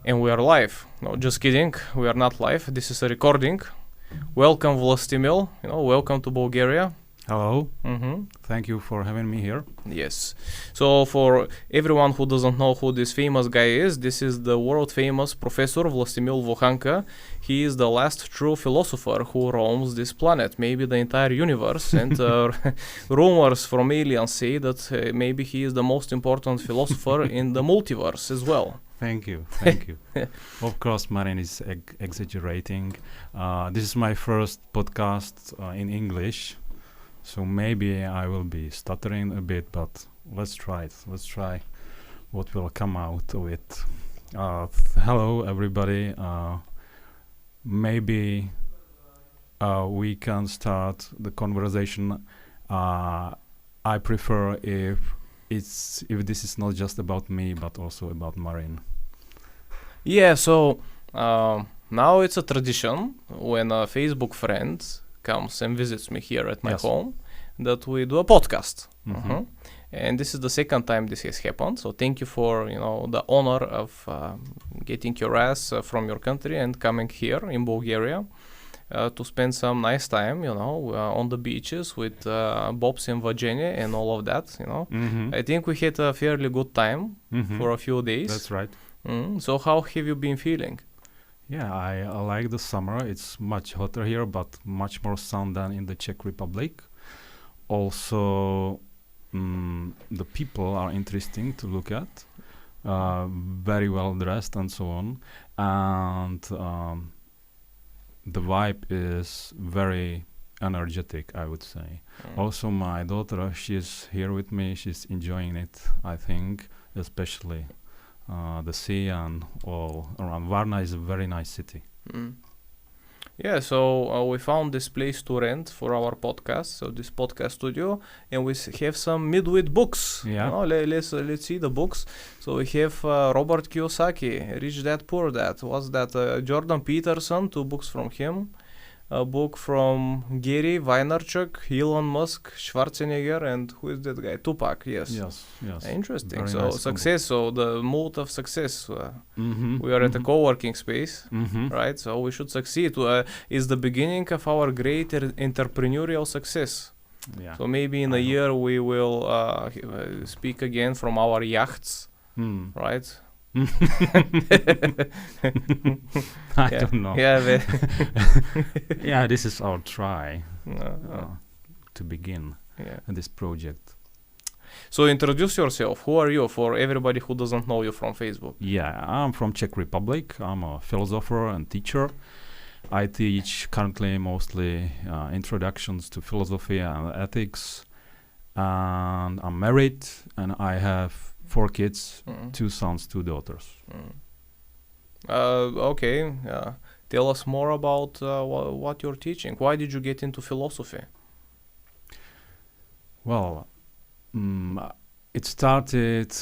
And we are live. No, just kidding. We are not live. This is a recording. Welcome, Vlastimil. Welcome to Bulgaria. Hello. Mm-hmm. Thank you for having me here. Yes. So for everyone who doesn't know who this famous guy is, this is the world famous Professor Vlastimil Vohánka. He is the last true philosopher who roams this planet, maybe the entire universe. And rumors from aliens say that maybe he is the most important philosopher in the multiverse as well. Thank you. Thank you. Of course, Marin is exaggerating. This is my first podcast in English. So maybe I will be stuttering a bit, but let's try it. Let's try what will come out of it. Hello, everybody. Maybe we can start the conversation. I prefer if this is not just about me, but also about Marin. Yeah. So now it's a tradition when a Facebook friend comes and visits me here at my home that we do a podcast. Mm-hmm. And this is the second time this has happened, so thank you for the honor of getting your ass from your country and coming here in Bulgaria to spend some nice time on the beaches with Bobs and Vagene and all of that. Mm-hmm. I think we had a fairly good time for a few days. That's right. So how have you been feeling? Yeah, I like the summer. It's much hotter here, but much more sun than in the Czech Republic. Also, the people are interesting to look at, very well dressed and so on. And the vibe is very energetic, I would say. Also, my daughter, she's here with me. She's enjoying it, I think, especially the sea and all around. Varna is a very nice city. Yeah, so we found this place to rent for our podcast, so this podcast studio, and we have some midwit books. Yeah. Let's see the books. So we have Robert Kiyosaki, Rich Dad Poor Dad. What's that? Jordan Peterson, 2 books from him. A book from Gary Vaynerchuk, Elon Musk, Schwarzenegger, and who is that guy? Tupac, yes. Yes. Interesting. Very So nice success, so the mode of success. Mm-hmm. We are at a co-working space, Mm-hmm. right? So we should succeed. Is the beginning of our great entrepreneurial success. Yeah. So maybe in a year we will speak again from our yachts, right? I don't know. Yeah, Yeah, this is our try to begin yeah. this project. So introduce yourself. Who are you for everybody who doesn't know you from Facebook? Yeah, I'm from Czech Republic. I'm a philosopher and teacher. I teach currently mostly introductions to philosophy and ethics. And I'm married and I have 4 kids, 2 sons, 2 daughters. Okay. Tell us more about what you're teaching. Why did you get into philosophy? Well, it started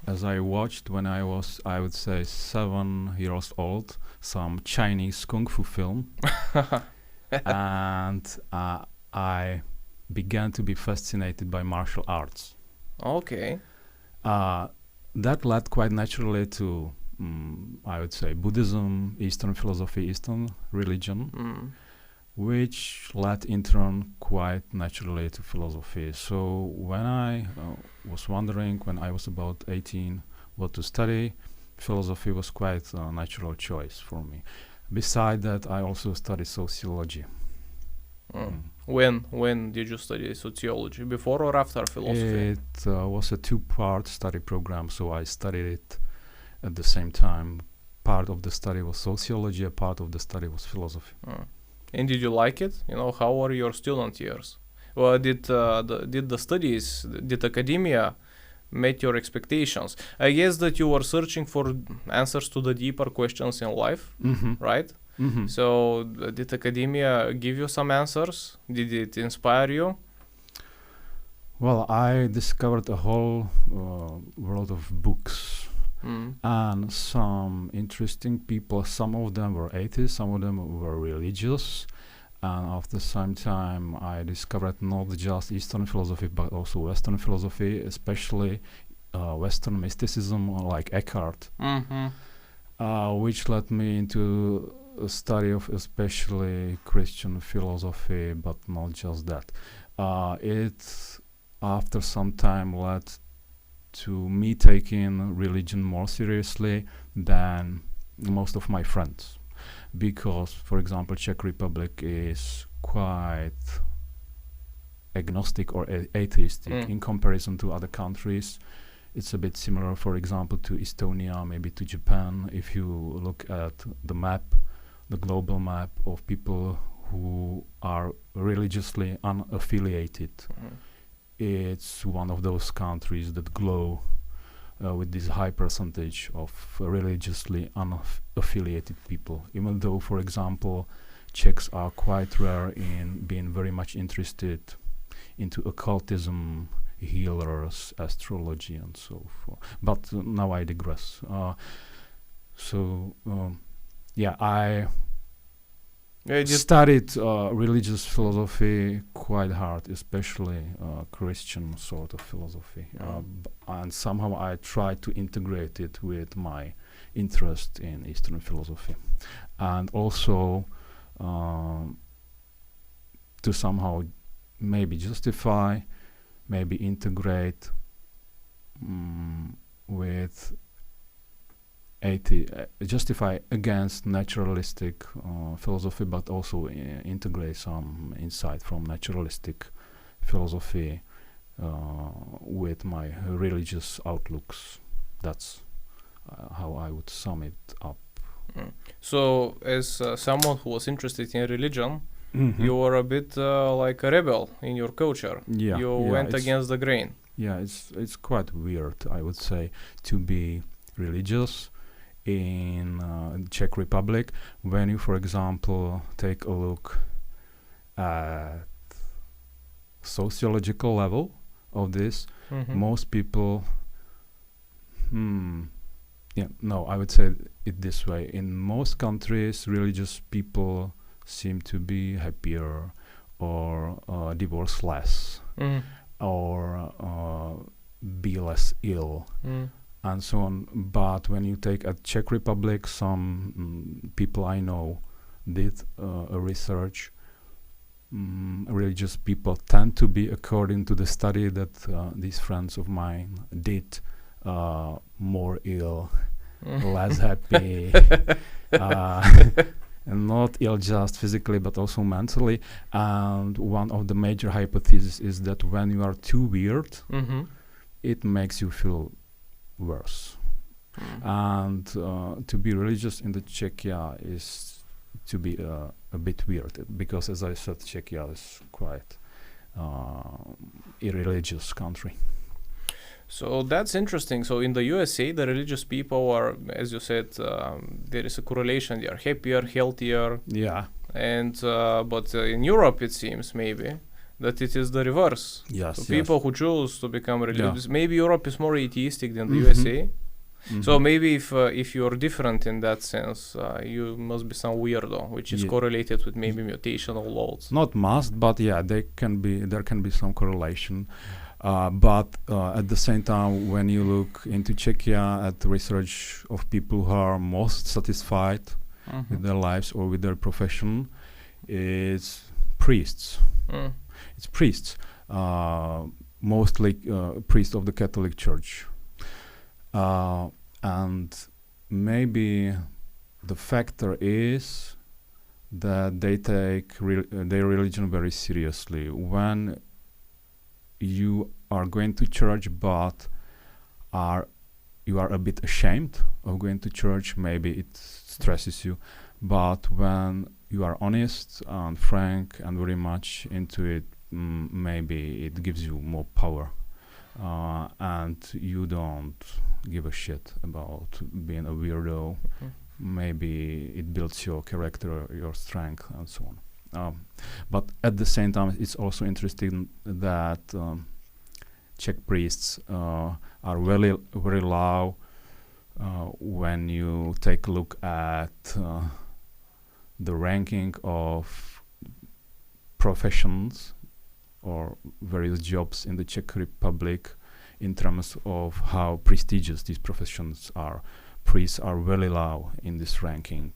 as I watched when I was, I would say, 7 years old, some Chinese kung fu film. And I began to be fascinated by martial arts. Okay. That led quite naturally to, I would say, Buddhism, Eastern philosophy, Eastern religion, which led in turn quite naturally to philosophy. So when I was wondering, when I was about 18, what to study, philosophy was quite a natural choice for me. Besides that, I also studied sociology. When did you study sociology? Before or after philosophy? It was a 2-part study program, so I studied it at the same time. Part of the study was sociology, a part of the study was philosophy. And did you like it? How were your student years? Well, did the studies, did academia met your expectations? I guess that you were searching for answers to the deeper questions in life, right? Mm-hmm. So did academia give you some answers? Did it inspire you? Well, I discovered a whole world of books and some interesting people. Some of them were atheists, some of them were religious. And after some time, I discovered not just Eastern philosophy, but also Western philosophy, especially Western mysticism, like Eckhart, Mm-hmm. which led me into a study of especially Christian philosophy, but not just that. It, after some time, led to me taking religion more seriously than most of my friends, because, for example, Czech Republic is quite agnostic or atheistic in comparison to other countries. It's a bit similar, for example, to Estonia, maybe to Japan. If you look at the map, the global map of people who are religiously unaffiliated, it's one of those countries that glow with this high percentage of religiously unaffiliated people. Even though, for example, Czechs are quite rare in being very much interested into occultism, healers, astrology, and so forth. But now I digress. I studied religious philosophy quite hard, especially Christian sort of philosophy. And somehow I tried to integrate it with my interest in Eastern philosophy. And also to somehow maybe justify, maybe integrate with justify against naturalistic philosophy, but also integrate some insight from naturalistic philosophy with my religious outlooks. That's how I would sum it up. So, as someone who was interested in religion, you were a bit like a rebel in your culture. You went against the grain. Yeah, it's quite weird, I would say, to be religious in Czech Republic when you, for example, take a look at sociological level of this. Most people I would say it this way. In most countries, religious people seem to be happier or divorce less or be less ill and so on. But when you take a Czech Republic, some people I know did a research. Religious people tend to be, according to the study that these friends of mine did, more ill, less happy, and not ill just physically but also mentally. And one of the major hypotheses is that when you are too weird, it makes you feel worse. And to be religious in the Czechia is to be a bit weird, because, as I said, Czechia is quite irreligious country. So that's interesting. So in the USA, the religious people are, as you said, there is a correlation. They are happier, healthier. Yeah. And but in Europe, it seems maybe that it is the reverse. Yes. So people who choose to become religious, maybe Europe is more atheistic than the USA. So maybe if you're different in that sense, you must be some weirdo, which is correlated with maybe mutational loads. Not must, but yeah, there can be some correlation. But at the same time, when you look into Czechia at the research of people who are most satisfied with their lives or with their profession, it's priests. It's priests, mostly priests of the Catholic Church. And maybe the factor is that they take their religion very seriously. When you are going to church but you are a bit ashamed of going to church, maybe it stresses you. But when you are honest and frank and very much into it, maybe it gives you more power. And you don't give a shit about being a weirdo. Maybe it builds your character, your strength, and so on. But at the same time, it's also interesting that Czech priests are very, very low when you take a look at the ranking of professions or various jobs in the Czech Republic. in terms of how prestigious these professions are. Priests are very low in this ranking.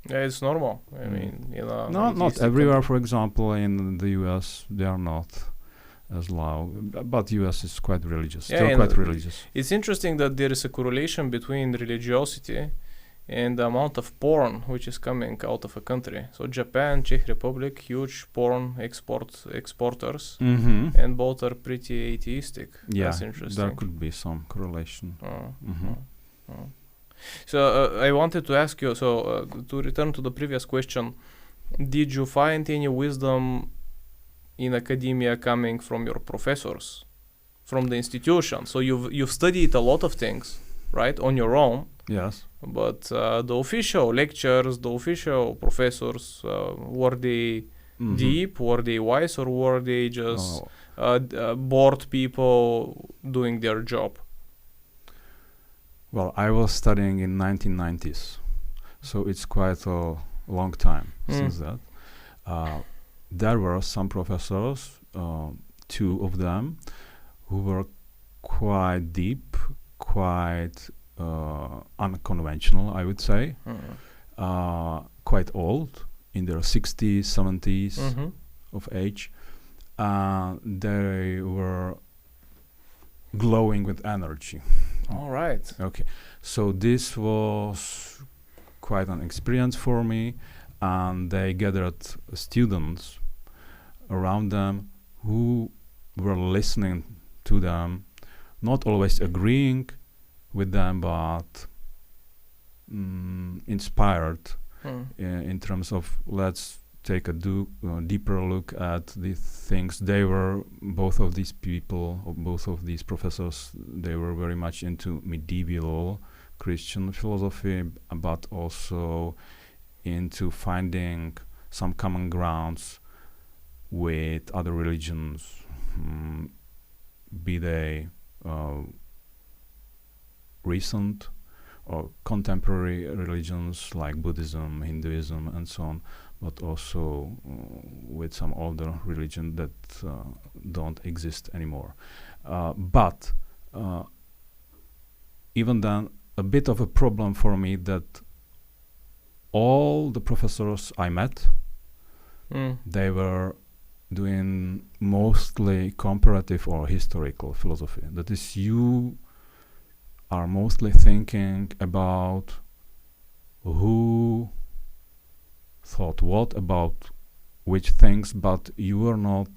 Yeah, it's normal. I mean, you know, Not everywhere. For example, in the US, they are not as low, but US is quite religious. Yeah, Still quite religious. It's interesting that there is a correlation between religiosity and the amount of porn which is coming out of a country. So Japan, Czech Republic, huge porn exporters, and both are pretty atheistic. Yeah, that's interesting. There could be some correlation. So I wanted to ask you, to return to the previous question, did you find any wisdom in academia coming from your professors, from the institution? So you've studied a lot of things, right, on your own. Yes. But the official lectures, the official professors, were they deep, were they wise, or were they just bored people doing their job? Well, I was studying in 1990s, so it's quite a long time since that. There were some professors, 2 of them, who were quite deep, quite unconventional, I would say, quite old, in their 60s, 70s of age. They were glowing with energy. All right. Okay. So this was quite an experience for me, and they gathered students around them who were listening to them, not always agreeing with them, but inspired in terms of let's take a deeper look at the things. They were, both of these people, or both of these professors, they were very much into medieval Christian philosophy, but also into finding some common grounds with other religions, be they recent or contemporary religions like Buddhism, Hinduism, and so on, but also with some older religion that don't exist anymore. But even then, a bit of a problem for me that all the professors I met, they were doing mostly comparative or historical philosophy. That is, you are mostly thinking about who thought what about which things, but you are not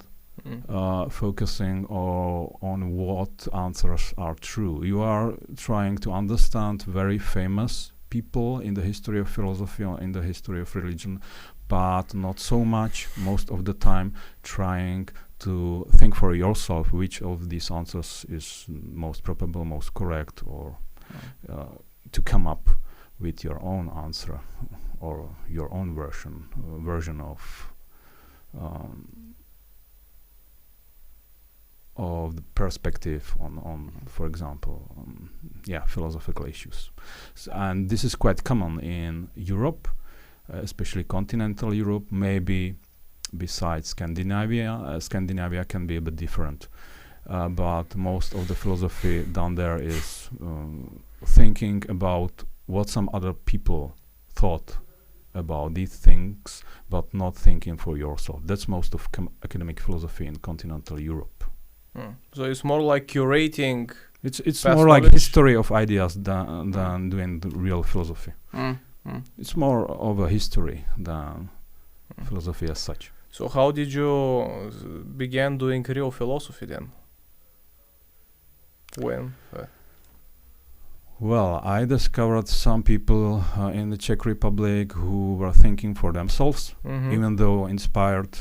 focusing on what answers are true. You are trying to understand very famous people in the history of philosophy or in the history of religion, but not so much, most of the time, trying to think for yourself which of these answers is most probable, most correct, or to come up with your own answer or your own version of the perspective on for example, philosophical issues. And this is quite common in Europe, especially continental Europe. Maybe besides Scandinavia, Scandinavia can be a bit different, but most of the philosophy down there is thinking about what some other people thought about these things, but not thinking for yourself. That's most of academic philosophy in continental Europe. So it's more like curating. It's more like history of ideas than doing the real philosophy. It's more of a history than philosophy as such. So how did you begin doing real philosophy then? When? Well, I discovered some people in the Czech Republic who were thinking for themselves, even though inspired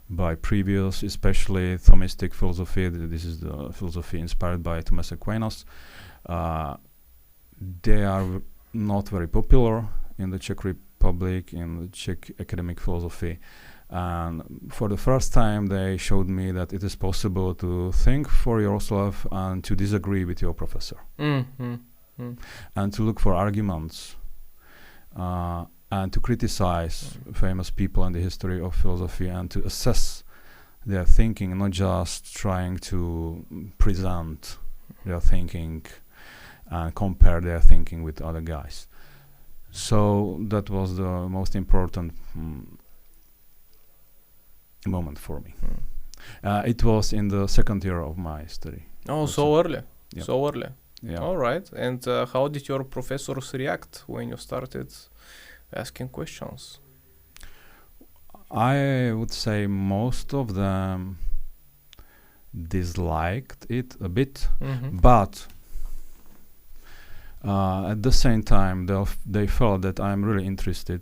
by previous, especially Thomistic philosophy. This is the philosophy inspired by Thomas Aquinas. They are not very popular in the Czech Republic, in the Czech academic philosophy. And for the first time, they showed me that it is possible to think for yourself and to disagree with your professor. And to look for arguments and to criticize famous people in the history of philosophy and to assess their thinking, not just trying to present their thinking and compare their thinking with other guys. So that was the most important moment for me. It was in the second year of my study. Oh, so early. Yeah. So early. Yeah. All right. And how did your professors react when you started asking questions? I would say most of them disliked it a bit, but at the same time they felt that I'm really interested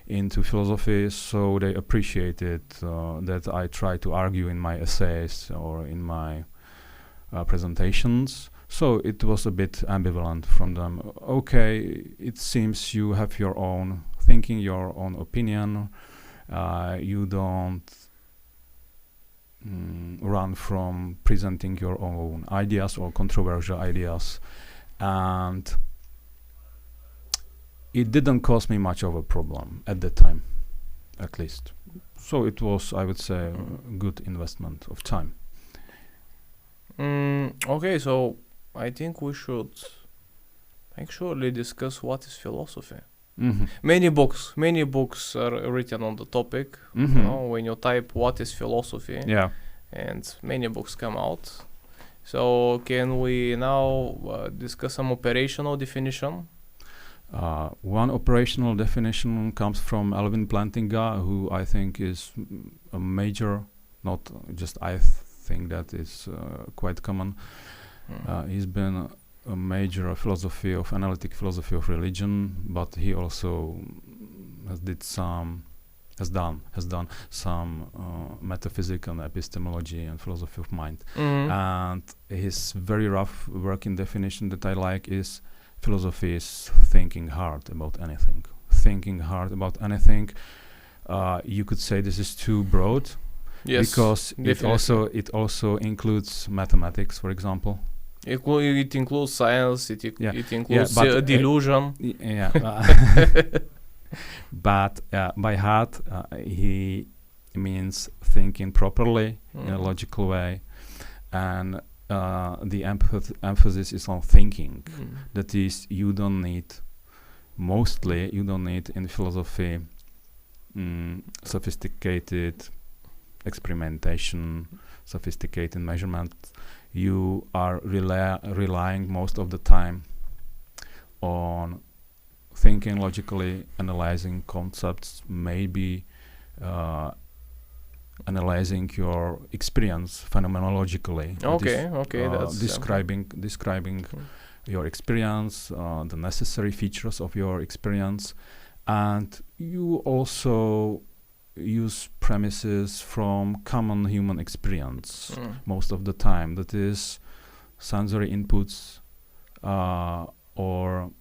into philosophy, so they appreciated that I try to argue in my essays or in my presentations. So it was a bit ambivalent from them. Okay, it seems you have your own thinking, your own opinion. You don't run from presenting your own ideas or controversial ideas. And it didn't cause me much of a problem at that time, at least. So it was, I would say, a good investment of time. Okay, so I think we should actually discuss what is philosophy. Many books are written on the topic. You know, when you type what is philosophy, and many books come out. So can we now discuss some operational definition? One operational definition comes from Alvin Plantinga, who I think is a major, not just I think that is quite common. He's been a major analytic philosophy of religion, but he also has done some metaphysics and epistemology and philosophy of mind. And his very rough working definition that I like is philosophy is thinking hard about anything. Thinking hard about anything. You could say this is too broad, because it also includes mathematics, for example. It includes science. It includes delusion. But by heart, he means thinking properly in a logical way, and the emphasis is on thinking. That is, you don't need in philosophy sophisticated experimentation, sophisticated measurement. You are relying most of the time on thinking logically, analyzing concepts, maybe analyzing your experience phenomenologically. That's describing your experience, the necessary features of your experience, and you also use premises from common human experience most of the time. That is, sensory inputs or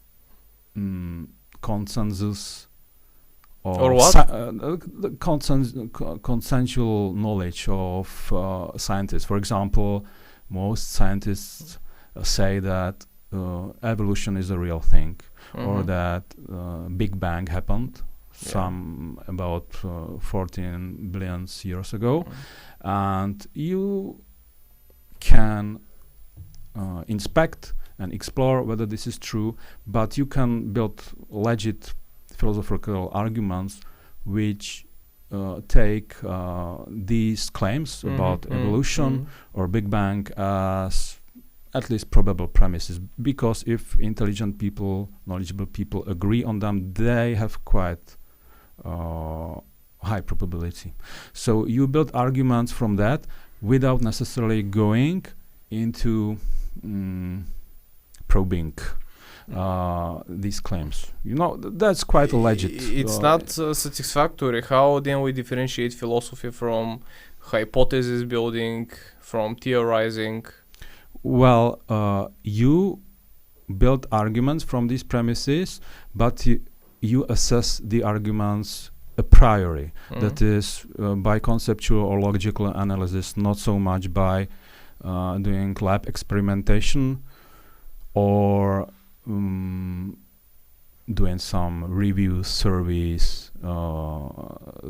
consensus or what? Consensual knowledge of scientists. For example, most scientists say that evolution is a real thing, or that Big Bang happened about 14 billion years ago, and you can inspect and explore whether this is true, but you can build legit philosophical arguments which take these claims about evolution or Big Bang as at least probable premises, because if intelligent people, knowledgeable people agree on them, they have quite high probability. So you build arguments from that without necessarily going into probing these claims. That's quite legit. It's not satisfactory. How then we differentiate philosophy from hypothesis building, from theorizing? Well, you build arguments from these premises, but you assess the arguments a priori. That is, by conceptual or logical analysis, not so much by doing lab experimentation or doing some review surveys,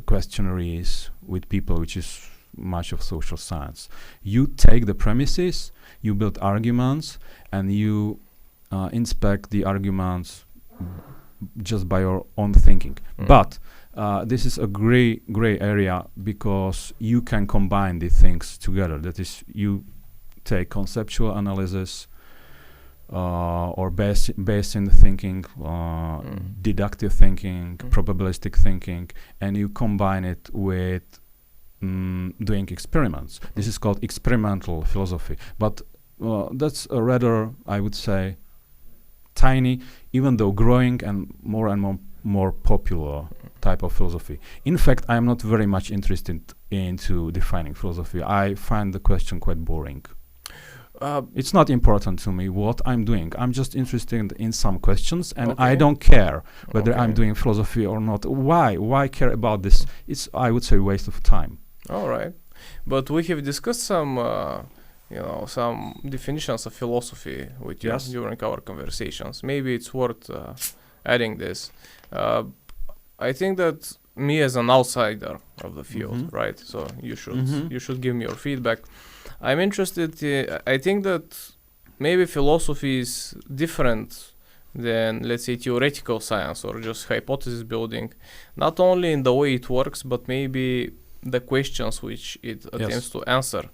questionnaires with people, which is much of social science. You take the premises, you build arguments, and you inspect the arguments just by your own thinking. But this is a gray area because you can combine the things together. That is, you take conceptual analysis or Bayesian thinking, deductive thinking, probabilistic thinking, and you combine it with doing experiments. This is called experimental philosophy. But that's a rather, I would say, tiny, even though growing and more popular type of philosophy. In fact, I am not very much interested into defining philosophy. I find the question quite boring. It's not important to me what I'm doing. I'm just interested in some questions, and I don't care whether I'm doing philosophy or not. Why care about this? It's, I would say, a waste of time. All right, but we have discussed some some definitions of philosophy with you during our conversations. Maybe it's worth adding this. I think that me as an outsider of the field, right? So you should give me your feedback. I'm interested. I think that maybe philosophy is different than, let's say, theoretical science or just hypothesis building, not only in the way it works, but maybe the questions which it attempts to answer.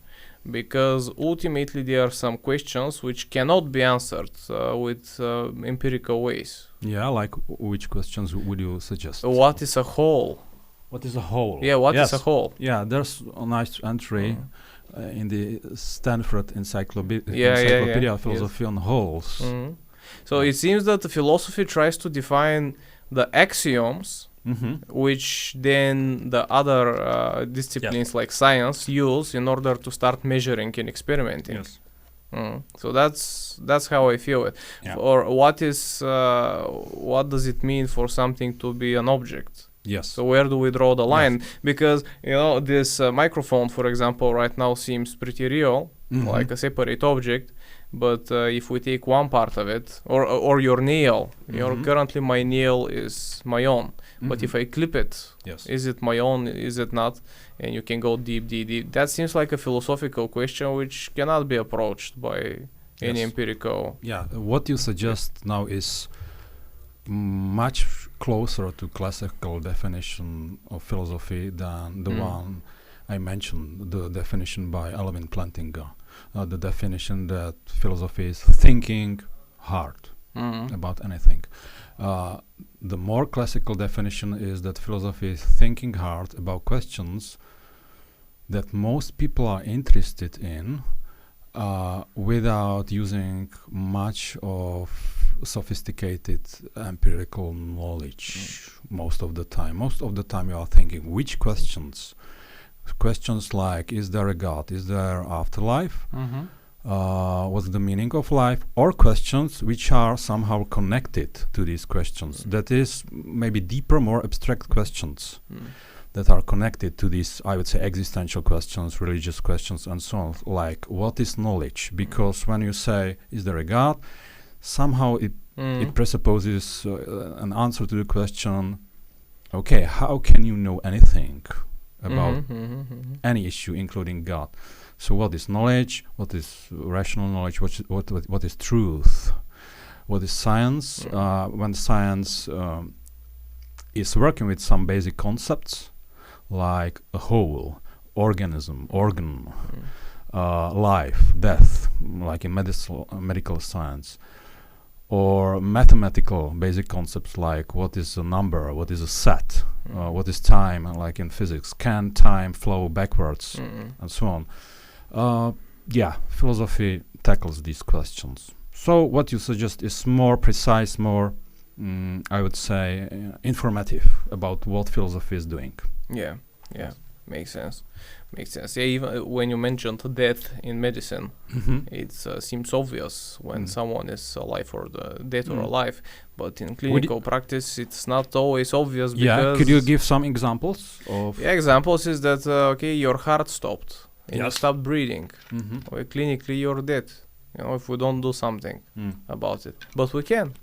Because ultimately there are some questions which cannot be answered with empirical ways. Yeah, like which questions would you suggest? What is a whole? What is a whole? Yeah, what is a whole? Yeah, there's a nice entry in the Stanford Encyclopedia of Philosophy on wholes. So it seems that the philosophy tries to define the axioms which then the other disciplines like science use in order to start measuring and experimenting. Yes. So that's how I feel it. Or what does it mean for something to be an object? Yes. So where do we draw the line? Because this microphone, for example, right now seems pretty real, like a separate object. But if we take one part of it, or your nail, currently my nail is my own. But if I clip it, is it my own? Is it not? And you can go deep. That seems like a philosophical question which cannot be approached by any empirical. Yeah, what you suggest now is much closer to classical definition of philosophy than the one I mentioned, the definition by Alvin Plantinga. The definition that philosophy is thinking hard about anything. The more classical definition is that philosophy is thinking hard about questions that most people are interested in without using much of sophisticated empirical knowledge most of the time. Most of the time you are thinking which questions? Questions like, is there a God? Is there afterlife? What's the meaning of life? Or questions which are somehow connected to these questions. That is, maybe deeper, more abstract questions that are connected to these, I would say, existential questions, religious questions, and so on. Like, what is knowledge? Because when you say, is there a God? Somehow it presupposes an answer to the question, okay, how can you know anything about any issue, including God? So what is knowledge? What is rational knowledge? What is truth? What is science? When science is working with some basic concepts like a whole, organism, organ, life, death, like in medical science, or mathematical basic concepts like what is a number, what is a set, what is time, like in physics, can time flow backwards, and so on. Philosophy tackles these questions. So what you suggest is more precise, more, I would say, informative about what philosophy is doing. Yeah, makes sense. Yeah, even when you mentioned death in medicine, it seems obvious when someone is alive or dead or alive, but in clinical practice, it's not always obvious. Because could you give some examples of? Yeah, examples is that your heart stopped and you stopped breathing. Or clinically, you're dead. If we don't do something about it, but we can.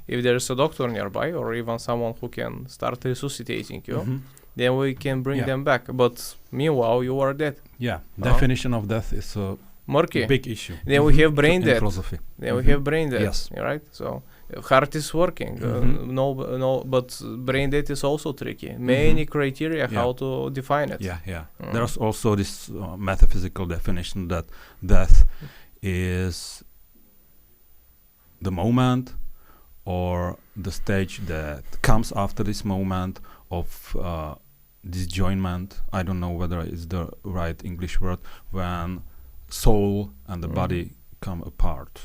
If there is a doctor nearby, or even someone who can start resuscitating you, then we can bring them back. But meanwhile, you are dead. Yeah, definition of death is a Murky. big issue. Then we have brain in death. philosophy. Then we have brain death. Yes. Right. So heart is working. No, but brain death is also tricky. Many criteria how to define it. Yeah. There's also this metaphysical definition that death is the moment or the stage that comes after this moment of disjointment. I don't know whether it's the right English word, when soul and the body come apart,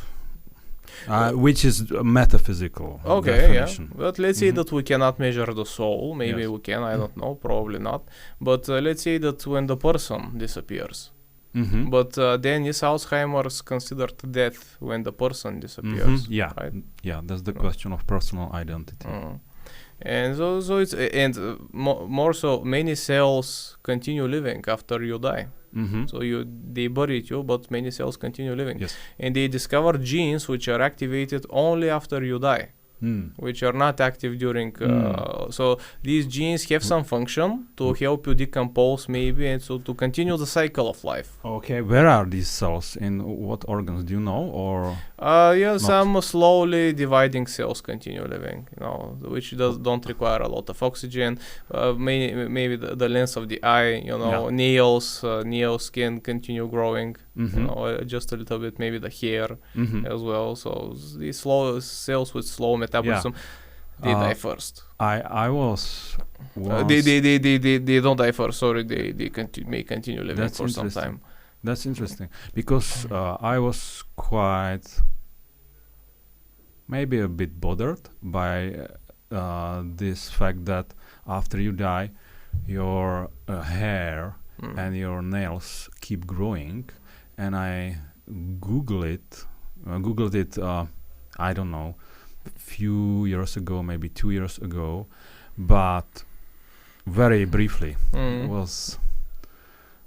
which is a metaphysical definition. But let's say that we cannot measure the soul. Maybe we can, I don't know, probably not. But let's say that when the person disappears. But then is Alzheimer's considered death when the person disappears? Right? Yeah, that's the question of personal identity. And so it's more so many cells continue living after you die. So they buried you, but many cells continue living. Yes. And they discover genes which are activated only after you die, which are not active during. So these genes have some function to help you decompose, maybe, and so to continue the cycle of life. Okay, where are these cells? In what organs? Do you know, or? Some slowly dividing cells continue living, which don't require a lot of oxygen. Maybe the length of the eye, nails can continue growing, just a little bit. Maybe the hair as well. So these slow cells with slow metabolism, they die first. I was. They don't die first. Sorry, they may continue living for some time. That's interesting, because I was quite maybe a bit bothered by this fact that after you die, your hair and your nails keep growing, and I googled it. I don't know, few years ago, maybe 2 years ago, but very briefly was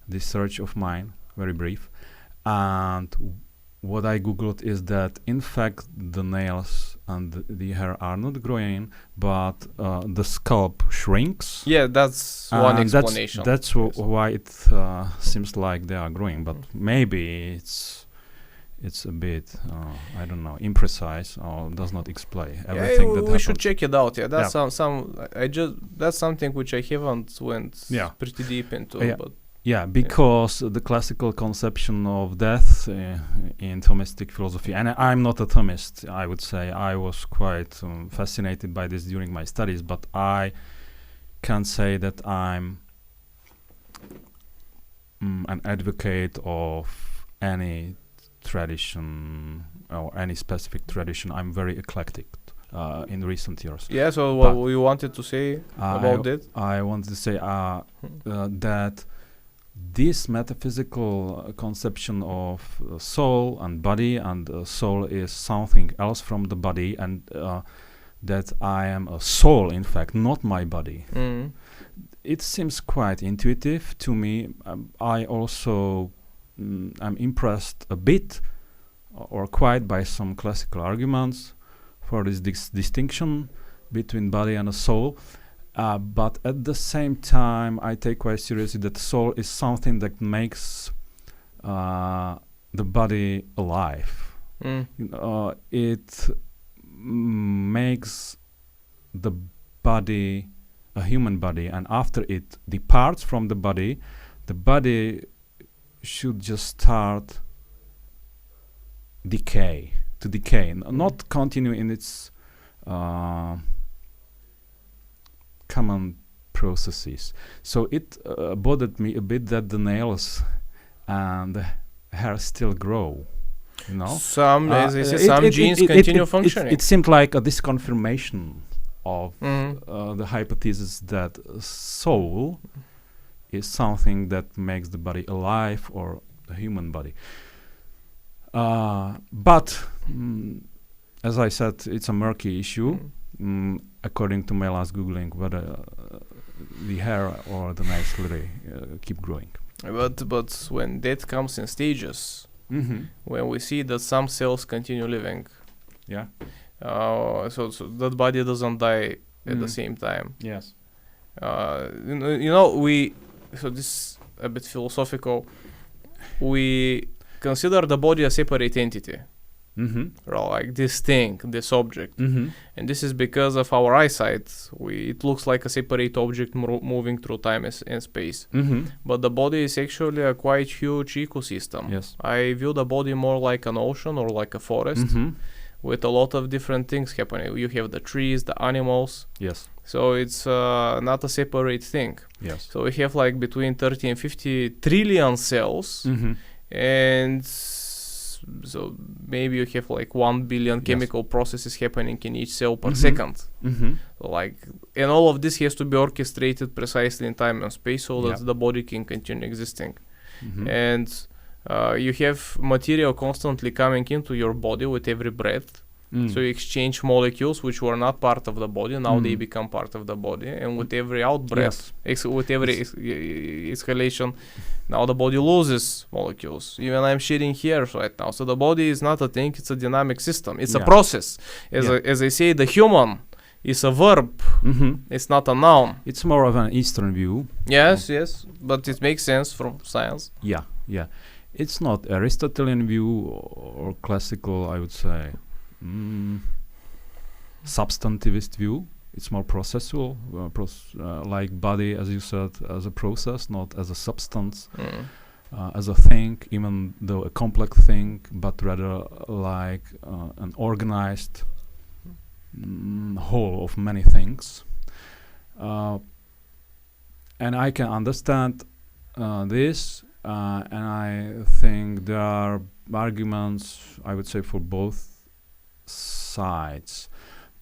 this search of mine. Very brief, and what I googled is that in fact the nails and the hair are not growing, but the scalp shrinks. Yeah, that's one explanation. That's why it seems like they are growing, but maybe it's a bit I don't know, imprecise, or does not explain everything that we should check it out. That's that's something which I haven't went pretty deep into. But because the classical conception of death in Thomistic philosophy, and I'm not a Thomist, I would say. I was quite fascinated by this during my studies, but I can't say that I'm an advocate of any tradition or any specific tradition. I'm very eclectic in recent years. Yeah, so what you wanted to say about it? I wanted to say that this metaphysical conception of soul and body, and soul is something else from the body, and that I am a soul, in fact, not my body. It seems quite intuitive to me. I also am impressed a bit or quite by some classical arguments for this distinction between body and a soul. But at the same time, I take quite seriously that soul is something that makes the body alive. It makes the body a human body, and after it departs from the body should just start decay, not continue in its common processes. So it bothered me a bit that the nails and the hair still grow. Some genes continue functioning. It seemed like a disconfirmation of the hypothesis that soul is something that makes the body alive, or the human body. But as I said, it's a murky issue. According to my last googling, whether the hair or the nails literally keep growing. But when death comes in stages, when we see that some cells continue living, so that body doesn't die at the same time. Yes. So this is a bit philosophical. We consider the body a separate entity, like this thing, this object, and this is because of our eyesight. It looks like a separate object moving through time and space. But the body is actually a quite huge ecosystem. Yes. I view the body more like an ocean or like a forest with a lot of different things happening. You have the trees, the animals. Yes. So it's not a separate thing. Yes. So we have like between 30 and 50 trillion cells, and so maybe you have like 1 billion chemical processes happening in each cell per second. Like, and all of this has to be orchestrated precisely in time and space so that the body can continue existing. And you have material constantly coming into your body with every breath. So you exchange molecules which were not part of the body. Now they become part of the body, and with every out breath, with every exhalation, now the body loses molecules. Even I'm shedding here right now. So the body is not a thing; it's a dynamic system. It's a process. As I say, the human is a verb. It's not a noun. It's more of an Eastern view. Yes, but it makes sense from science. Yeah. It's not Aristotelian view or classical, I would say. Substantivist view. It's more processual, like body, as you said, as a process, not as a substance, as a thing, even though a complex thing, but rather like an organized whole of many things. And I can understand this, and I think there are arguments, I would say, for both sides,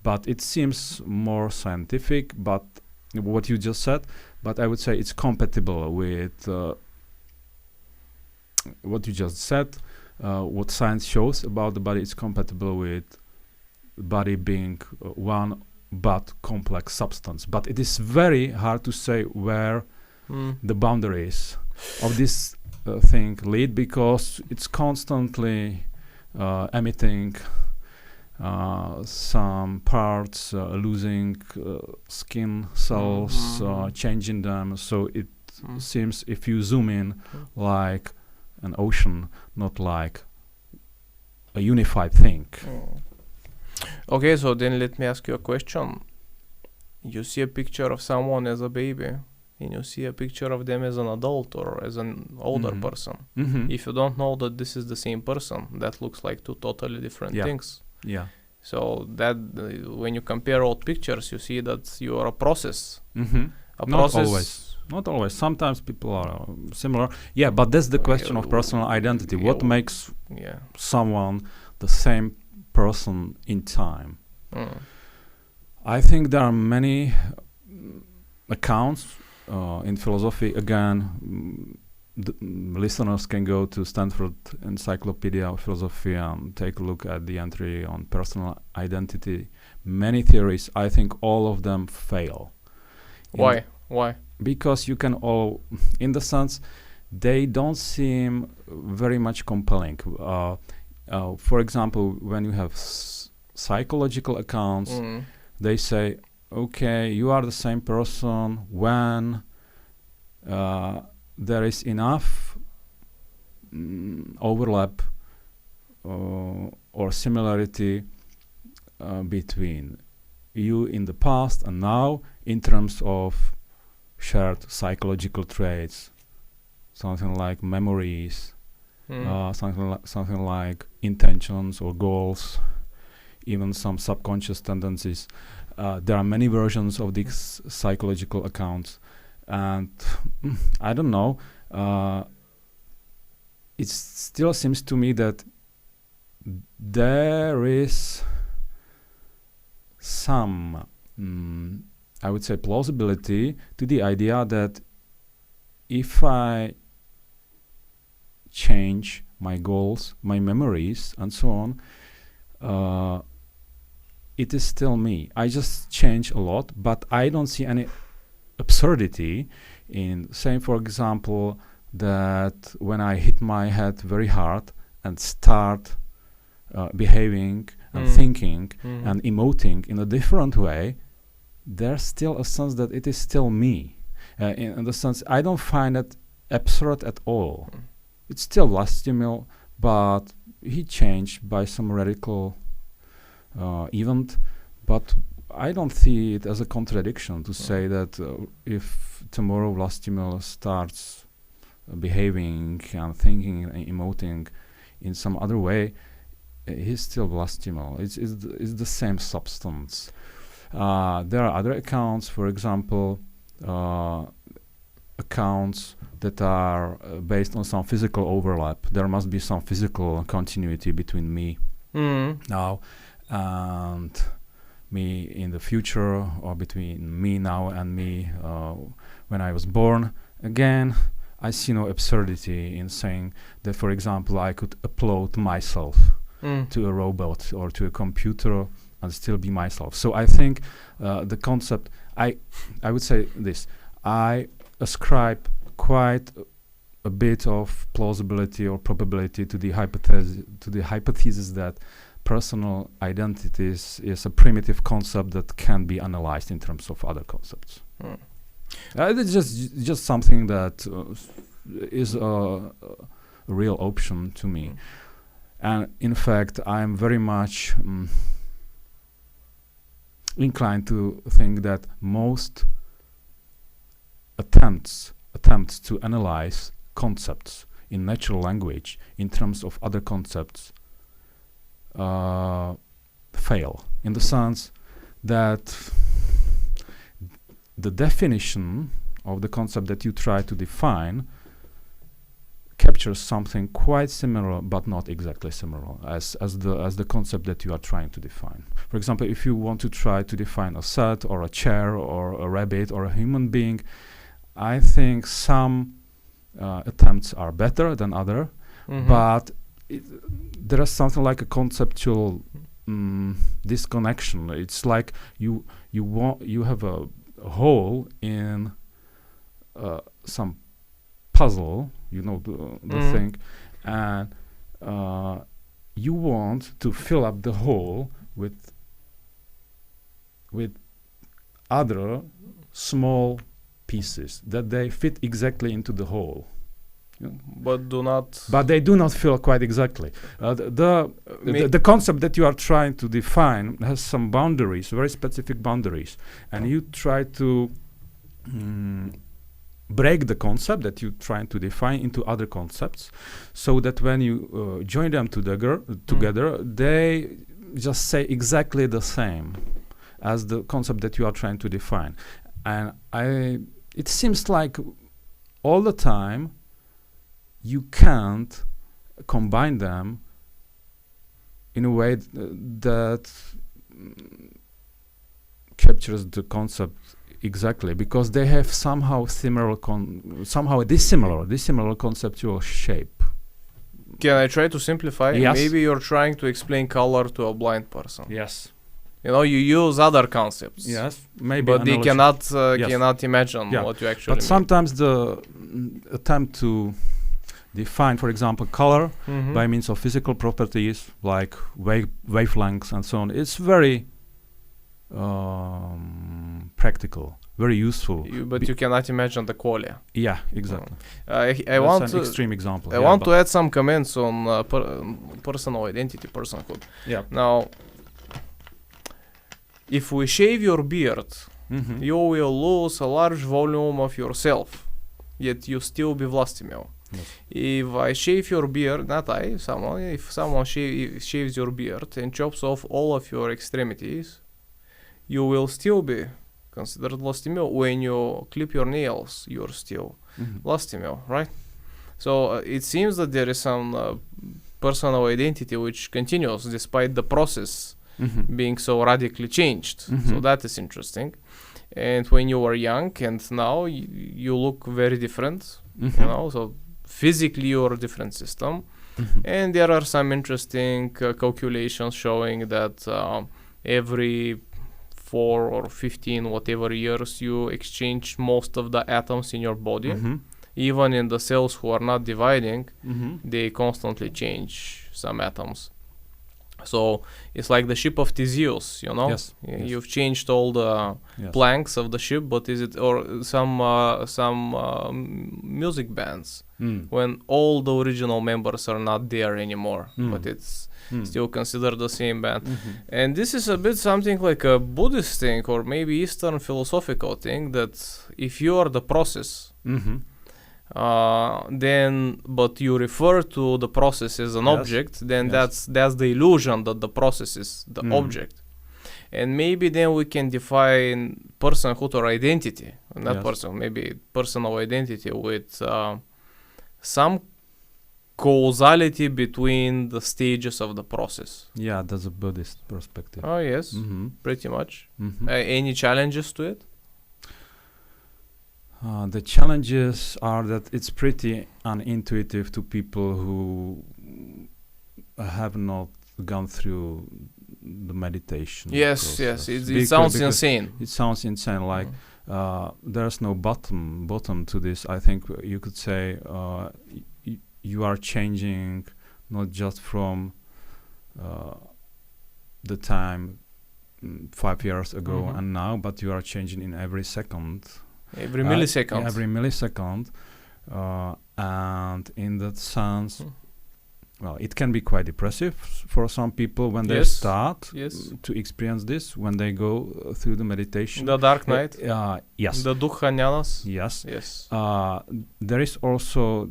but it seems more scientific, but what you just said, but I would say it's compatible with what you just said. What science shows about the body is compatible with the body being one but complex substance, but it is very hard to say where the boundaries of this thing lead, because it's constantly emitting some parts, losing skin cells, changing them. So it seems, if you zoom in, like an ocean, not like a unified thing. Okay, so then let me ask you a question. You see a picture of someone as a baby, and you see a picture of them as an adult or as an older person. If you don't know that this is the same person, that looks like two totally different things. Yeah. So that when you compare old pictures, you see that you are a process. Not always. Sometimes people are similar. Yeah, but that's the question of personal identity. What makes someone the same person in time? I think there are many accounts in philosophy. Again, listeners can go to Stanford Encyclopedia of Philosophy and take a look at the entry on personal identity. Many theories, I think all of them fail. Why? Because you can all, in the sense, they don't seem very much compelling. For example, when you have psychological accounts, they say, okay, you are the same person when there is enough overlap or similarity between you in the past and now in terms of shared psychological traits, something like memories, something like intentions or goals, even some subconscious tendencies. There are many versions of these psychological accounts. And I don't know, it still seems to me that there is some, I would say, plausibility to the idea that if I change my goals, my memories, and so on, it is still me. I just change a lot, but I don't see any absurdity in saying, for example, that when I hit my head very hard and start behaving and thinking and emoting in a different way there's still a sense that it is still me. In the sense, I don't find it absurd at all. It's still Vlastimil, but he changed by some radical event. But I don't see it as a contradiction to say that if tomorrow Vlastimil starts behaving and thinking and emoting in some other way, he's still Vlastimil. It's the same substance. There are other accounts, for example, accounts that are based on some physical overlap. There must be some physical continuity between me now and me in the future, or between me now and me when I was born. Again, I see no absurdity in saying that, for example, I could upload myself to a robot or to a computer and still be myself. So I think the concept, I would say this, I ascribe quite a bit of plausibility or probability to the hypothesis that personal identities is a primitive concept that can be analyzed in terms of other concepts. It's just something that is a real option to me. And in fact, I'm very much inclined to think that most attempts to analyze concepts in natural language in terms of other concepts fail, in the sense that the definition of the concept that you try to define captures something quite similar but not exactly similar as the concept that you are trying to define. For example, if you want to try to define a set or a chair or a rabbit or a human being, I think some attempts are better than other, but there is something like a conceptual disconnection. It's like you have a hole in some puzzle, the thing, and you want to fill up the hole with other small pieces that they fit exactly into the hole. But they do not fill quite exactly. The concept that you are trying to define has some boundaries, very specific boundaries, and you try to break the concept that you're trying to define into other concepts, so that when you join them together, they just say exactly the same as the concept that you are trying to define. And it seems like all the time you can't combine them in a way that captures the concept exactly, because they have somehow dissimilar conceptual shape. Can I try to simplify? Yes. Maybe you're trying to explain color to a blind person. Yes. You use other concepts. Yes, maybe. But they cannot Yes. imagine what you actually But sometimes the attempt to define, for example, color by means of physical properties like wavelengths and so on, it's very practical, very useful. But you cannot imagine the qualia. Yeah, exactly. I want an extreme example. I want to add some comments on personal identity, personhood. Yeah. Now, if we shave your beard, you will lose a large volume of yourself, yet you still be Vlastimil. Yes. If I shave your beard, if someone shaves your beard and chops off all of your extremities, you will still be considered Vlastimil. When you clip your nails, you're still Vlastimil, right? So it seems that there is some personal identity which continues despite the process being so radically changed. So that is interesting. And when you were young and now you look very different, so physically you're a different system. And there are some interesting calculations showing that every 4 or 15 whatever years you exchange most of the atoms in your body. Even in the cells who are not dividing, they constantly change some atoms. So it's like the ship of Theseus, you know. Yes. Yes. You've changed all the Yes. planks of the ship, but is it or some music bands when all the original members are not there anymore, but it's still considered the same band. And this is a bit something like a Buddhist thing or maybe Eastern philosophical thing, that if you are the process, then but you refer to the process as an object, then that's the illusion that the process is the object. And maybe then we can define personhood or identity, not person, maybe personal identity with some causality between the stages of the process. Yeah, that's a Buddhist perspective. Oh yes, pretty much. Any challenges to it? The challenges are that it's pretty unintuitive to people who have not gone through the meditation. Yes, process. it sounds insane. It sounds insane. Like there's no bottom to this. I think you could say you are changing not just from the time 5 years ago and now, but you are changing in every second. Every millisecond. Every millisecond. And in that sense, well, it can be quite depressive for some people when they start to experience this, when they go through the meditation. The dark night. Yes. The Dukkha Jnanas. Yes. Yes. There is also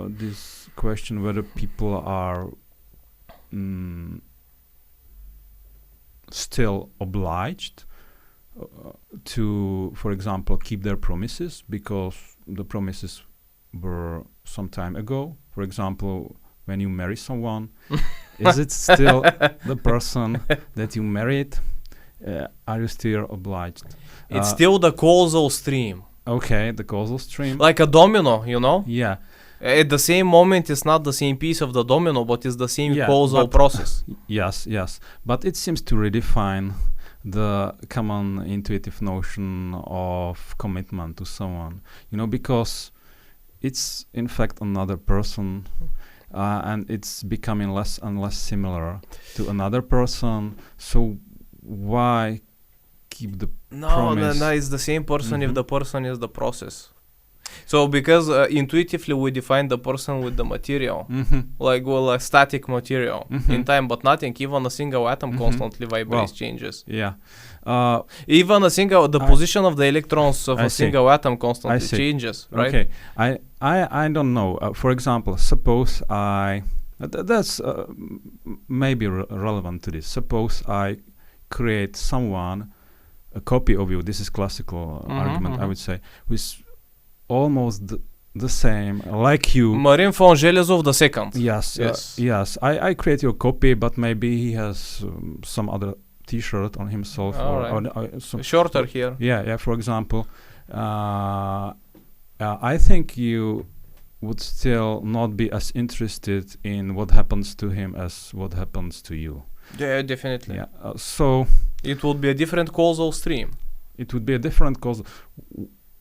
this question whether people are still obliged to, for example, keep their promises because the promises were some time ago. For example, when you marry someone, is it still the person that you married? Are you still obliged? It's still the causal stream. Okay, the causal stream. Like a domino, you know? Yeah. At the same moment, it's not the same piece of the domino, but it's the same causal process. Yes. But it seems to redefine the common intuitive notion of commitment to someone, you know, because it's in fact another person, and it's becoming less and less similar to another person. So why keep the promise? No, it's the same person if the person is the process. So because intuitively we define the person with the material, like a static material in time, but nothing, even a single atom constantly vibrates, changes. Yeah. Even the position of the electrons of a single atom constantly changes, right? Okay. I don't know. For example, suppose that's maybe relevant to this. Suppose I create someone, a copy of you. This is classical argument, I would say, with almost the same, like you. Marin von Zhelezov the second. Yes. I create your copy, but maybe he has some other T-shirt on himself, or some shorter here. Yeah. For example, I think you would still not be as interested in what happens to him as what happens to you. Yeah, definitely. Yeah. So it would be a different causal stream. It would be a different causal.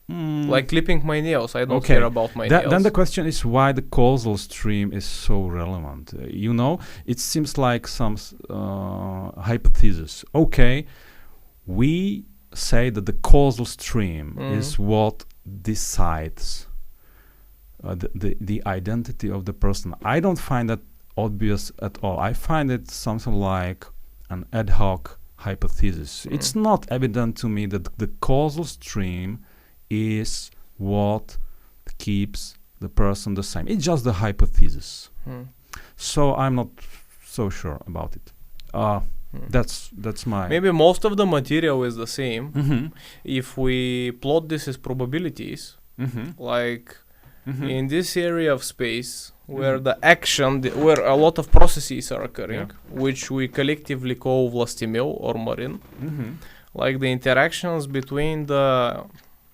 Like clipping my nails, I don't care about my nails. Then the question is why the causal stream is so relevant. You know, it seems like some hypothesis. Okay, we say that the causal stream is what decides the identity of the person. I don't find that obvious at all. I find it something like an ad hoc hypothesis. It's not evident to me that the causal stream is what keeps the person the same. It's just the hypothesis. So I'm not so sure about it. That's my... Maybe most of the material is the same. If we plot this as probabilities, like in this area of space where the action, where a lot of processes are occurring, which we collectively call Vlastimil or Marin, like the interactions between the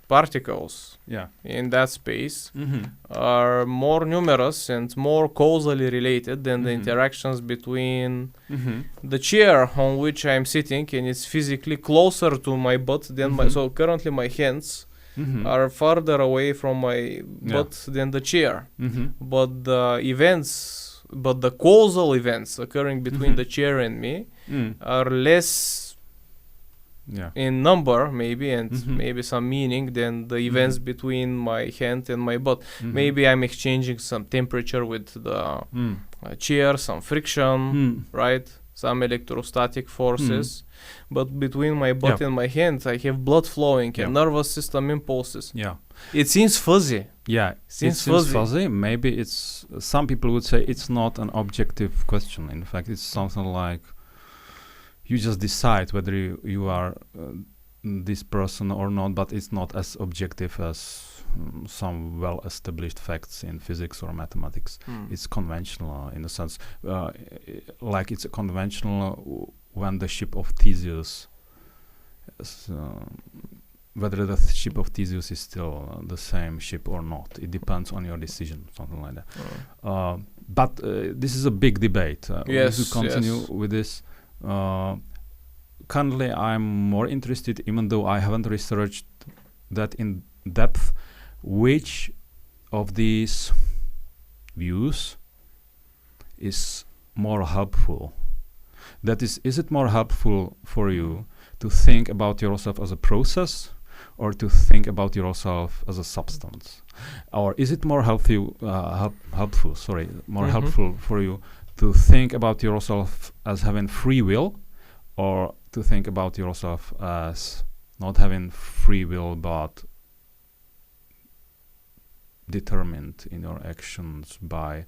particles in that space are more numerous and more causally related than the interactions between the chair on which I'm sitting, and it's physically closer to my butt than my... So currently my hands are farther away from my butt than the chair. But the events but the causal events occurring between Mhm. the chair and me Mm. are less Yeah. in number, maybe, and Mhm. maybe some meaning than the events Mhm. between my hand and my butt. Mhm. Maybe I'm exchanging some temperature with the Mm. chair, some friction, Mm. right? Some electrostatic forces. But between my butt Yeah. and my hand, I have blood flowing Yeah. and nervous system impulses. Yeah. It seems fuzzy. Yeah, Seems it seems fuzzy. fuzzy. Maybe it's some people would say it's not an objective question. In fact, it's something like you just decide whether you are this person or not, but it's not as objective as some well-established facts in physics or mathematics. It's conventional in a sense, like it's a conventional when the ship of Theseus. Whether the ship of Theseus is still the same ship or not, it depends on your decision, something like that. But this is a big debate. Yes, we should continue yes. with this. Currently, I'm more interested, even though I haven't researched that in depth, which of these views is more helpful. That is it more helpful for you to think about yourself as a process, or to think about yourself as a substance? Or is it more helpful for you to think about yourself as having free will, or to think about yourself as not having free will but determined in your actions by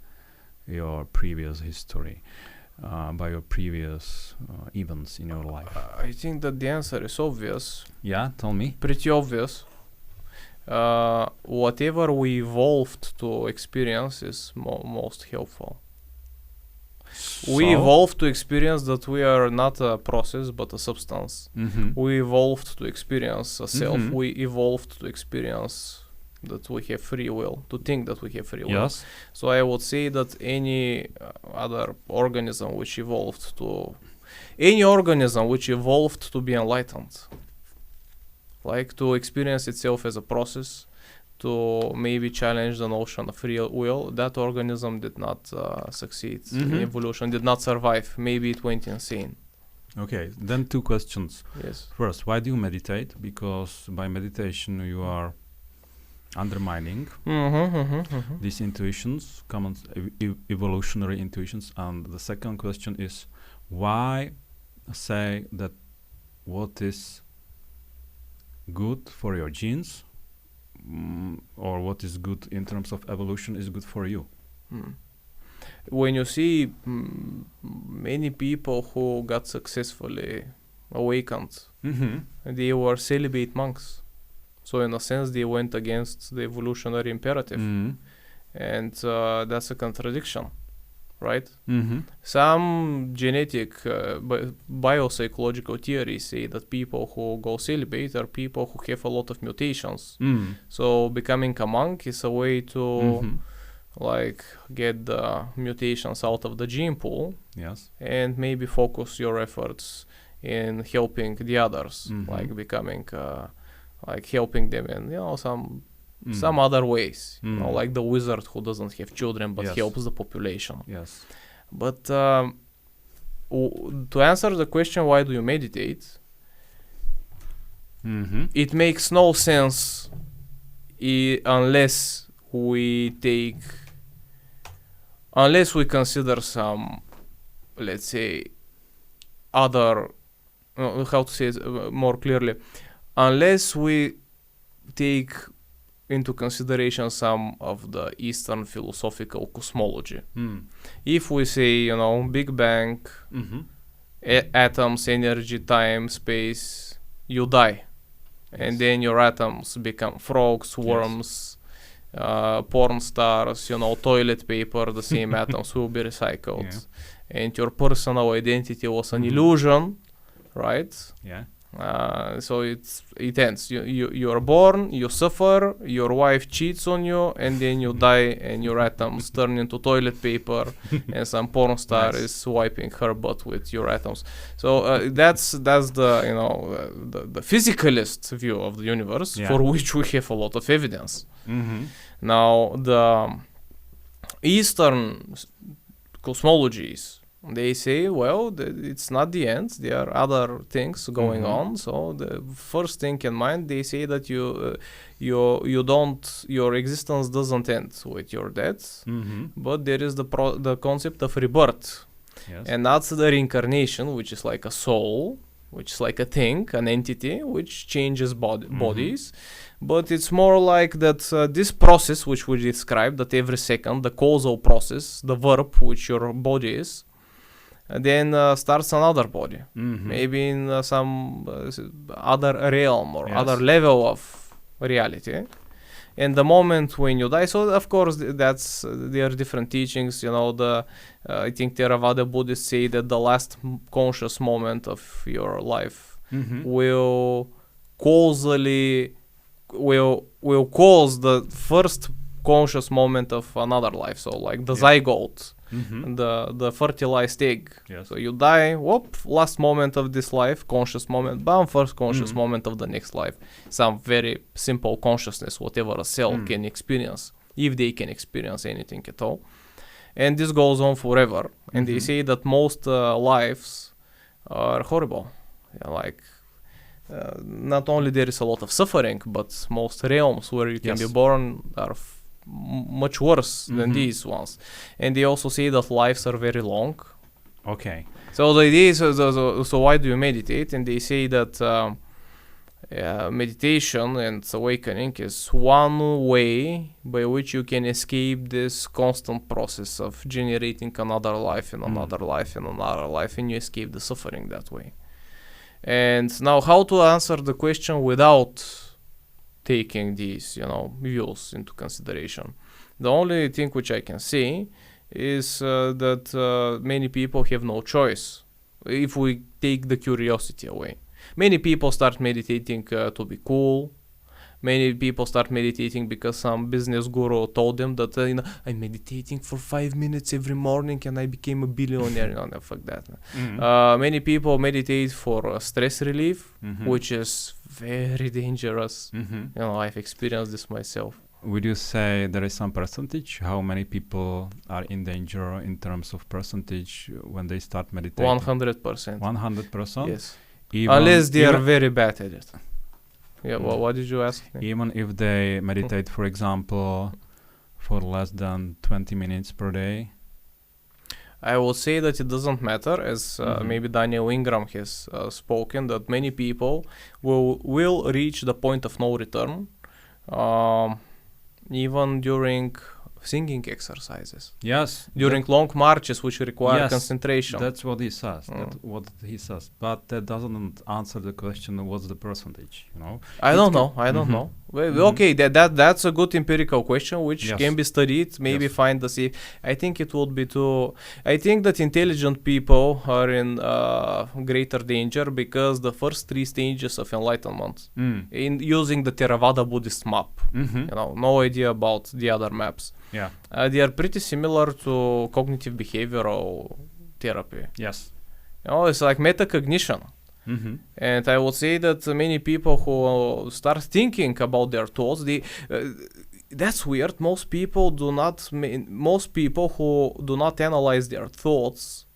your previous history, by your previous events in your life? I think that the answer is obvious. Yeah, tell me. Pretty obvious. Whatever we evolved to experience is most helpful. We evolved to experience that we are not a process but a substance. We evolved to experience a self. We evolved to experience that we have free will, to think that we have free will. Yes. So I would say that any other organism which evolved to be enlightened, like to experience itself as a process, to maybe challenge the notion of free will, that organism did not succeed in evolution, did not survive. Maybe it went insane. Okay, then two questions. Yes. First, why do you meditate? Because by meditation you are undermining these intuitions, common evolutionary intuitions. And the second question is, why say that what is good for your genes, or what is good in terms of evolution, is good for you? When you see many people who got successfully awakened, they were celibate monks. So in a sense, they went against the evolutionary imperative. And that's a contradiction, right? Some genetic biopsychological theories say that people who go celibate are people who have a lot of mutations. So becoming a monk is a way to like get the mutations out of the gene pool. Yes. And maybe focus your efforts in helping the others, like becoming like helping them in some other ways, like the wizard who doesn't have children but helps the population. Yes. But to answer the question, why do you meditate? It makes no sense unless we consider some, let's say, other, how to say it more clearly, unless we take into consideration some of the Eastern philosophical cosmology. If we say, Big Bang, atoms, energy, time, space, you die. And then your atoms become frogs, worms, porn stars, toilet paper, the same atoms will be recycled. And your personal identity was an illusion, right? Yeah. So it ends. You are born, you suffer, your wife cheats on you, and then you die, and your atoms turn into toilet paper, and some porn star is wiping her butt with your atoms. So that's the the physicalist view of the universe, for which we have a lot of evidence. Now the Eastern cosmologies. They say, well, it's not the end. There are other things going on. So the first thing in mind, they say that your existence doesn't end with your death, but there is the concept of rebirth, and that's the reincarnation, which is like a soul, which is like a thing, an entity, which changes bodies. But it's more like that this process, which we described, that every second, the causal process, the verb, which your body is, then starts another body, maybe in some other realm or other level of reality. And the moment when you die, so of course there are different teachings. You know, I think Theravada Buddhists say that the last conscious moment of your life will causally will cause the first conscious moment of another life. So like the zygote. The fertilized egg. So you die, last moment of this life, conscious moment, bam, first conscious moment of the next life. Some very simple consciousness, whatever a cell can experience, if they can experience anything at all. And this goes on forever. And they say that most lives are horrible. Not only there is a lot of suffering, but most realms where you can be born are much worse than these ones. And they also say that lives are very long. Okay. So the idea is, so why do you meditate? And they say that meditation and awakening is one way by which you can escape this constant process of generating another life and another life and another life, and you escape the suffering that way. And now, how to answer the question without taking these, views into consideration? The only thing which I can say is that many people have no choice if we take the curiosity away. Many people start meditating to be cool. Many people start meditating because some business guru told them that I'm meditating for 5 minutes every morning and I became a billionaire. No, fuck that. Many people meditate for stress relief, which is very dangerous. I've experienced this myself. Would you say there is some percentage? How many people are in danger in terms of percentage when they start meditating? 100%. 100%? Yes. Unless they are very bad at it. Yeah, well, what did you ask me? Even if they meditate, for example, for less than 20 minutes per day? I will say that it doesn't matter, as maybe Daniel Ingram has spoken, that many people will reach the point of no return, even during singing exercises. Yes. During long marches which require concentration. That's what he says. That's what he says. But that doesn't answer the question, what's the percentage, I don't know. Well, okay, that's a good empirical question which can be studied, maybe find the safe. I think it would be I think that intelligent people are in greater danger because the first 3 stages of enlightenment, in using the Theravada Buddhist map, no idea about the other maps. Yeah. They are pretty similar to cognitive behavioral therapy. Yes. It's like metacognition. And I would say that many people who start thinking about their thoughts, that's weird. Most people who do not analyze their thoughts,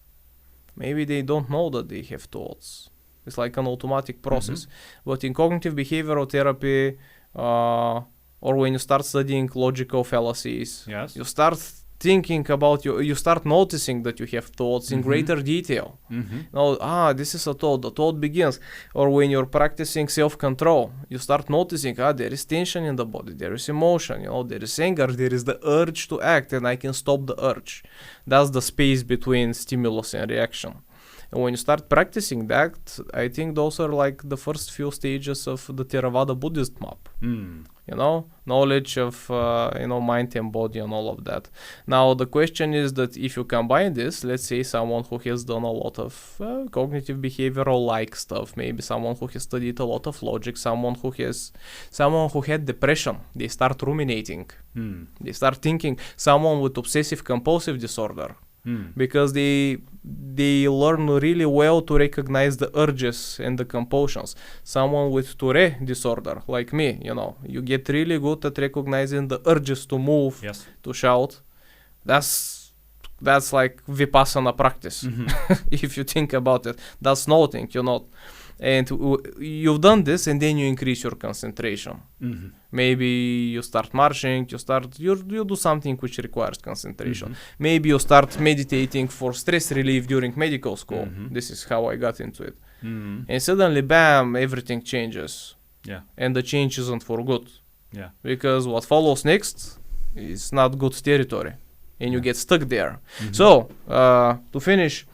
maybe they don't know that they have thoughts. It's like an automatic process. But in cognitive behavioral therapy, or when you start studying logical fallacies, you start thinking about you start noticing that you have thoughts in greater detail. This is a thought, the thought begins. Or when you're practicing self-control, you start noticing, there is tension in the body, there is emotion, there is anger, there is the urge to act, and I can stop the urge. That's the space between stimulus and reaction. And when you start practicing that, I think those are like the first few stages of the Theravada Buddhist map. Knowledge of mind and body and all of that. Now the question is that if you combine this, let's say someone who has done a lot of cognitive behavioral like stuff, maybe someone who has studied a lot of logic, someone who had depression, they start ruminating, they start thinking, someone with obsessive compulsive disorder, because they learn really well to recognize the urges and the compulsions. Someone with Tourette disorder, like me, you get really good at recognizing the urges to move, to shout. That's that's like vipassana practice. If you think about it, that's nothing, and you've done this, and then you increase your concentration. Maybe you start marching, you do something which requires concentration. Maybe you start meditating for stress relief during medical school. This is how I got into it. And suddenly, bam, everything changes. Yeah. And the change isn't for good. Yeah. Because what follows next is not good territory. And you get stuck there. So, to finish,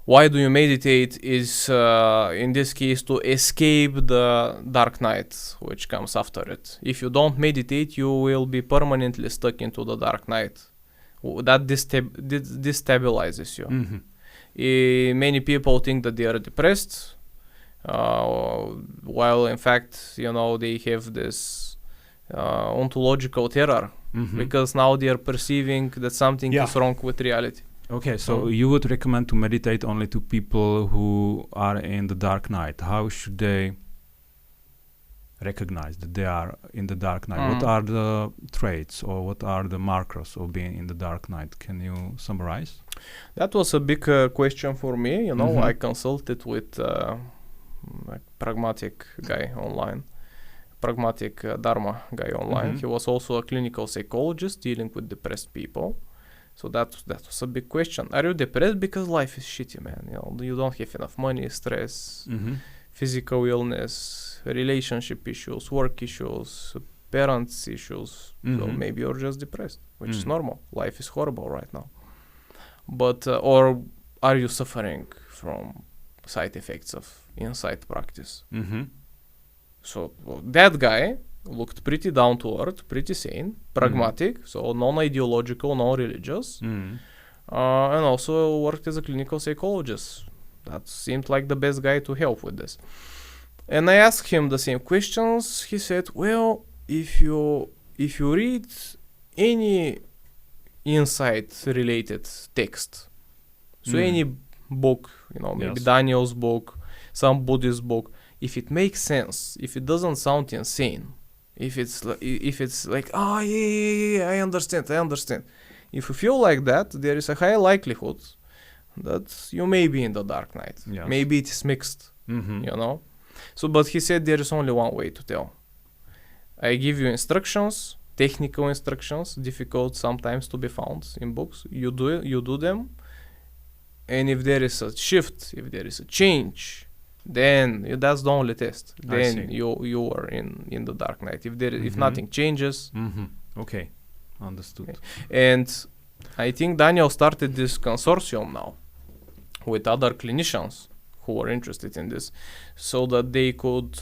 why do you meditate is, in this case, to escape the dark night which comes after it. If you don't meditate, you will be permanently stuck into the dark night. That destabilizes you. Many people think that they are depressed, while in fact, they have this ontological terror, because now they are perceiving that something is wrong with reality. Okay, so you would recommend to meditate only to people who are in the dark night. How should they recognize that they are in the dark night? What are the traits or what are the markers of being in the dark night? Can you summarize? That was a big question for me. I consulted with a pragmatic guy online. Pragmatic Dharma guy online. He was also a clinical psychologist dealing with depressed people. So that was a big question. Are you depressed because life is shitty, man? You don't have enough money, stress, physical illness, relationship issues, work issues, parents issues. So maybe you're just depressed, which is normal. Life is horrible right now. But or are you suffering from side effects of insight practice? So that guy looked pretty down to earth, pretty sane, pragmatic, so non-ideological, non-religious, and also worked as a clinical psychologist. That seemed like the best guy to help with this. And I asked him the same questions. He said, well, if you read any insight-related text, so any book, maybe Daniel's book, some Buddhist book, if it makes sense, if it doesn't sound insane, if it's like, oh yeah, I understand. If you feel like that, there is a high likelihood that you may be in the dark night. Yes. Maybe it is mixed, So, but he said there is only one way to tell. I give you instructions, technical instructions, difficult sometimes to be found in books. You do them, and if there is a shift, if there is a change, then that's the only test. Then you are in the dark night. If nothing changes. Okay, understood. Okay. And I think Daniel started this consortium now with other clinicians who are interested in this, so that they could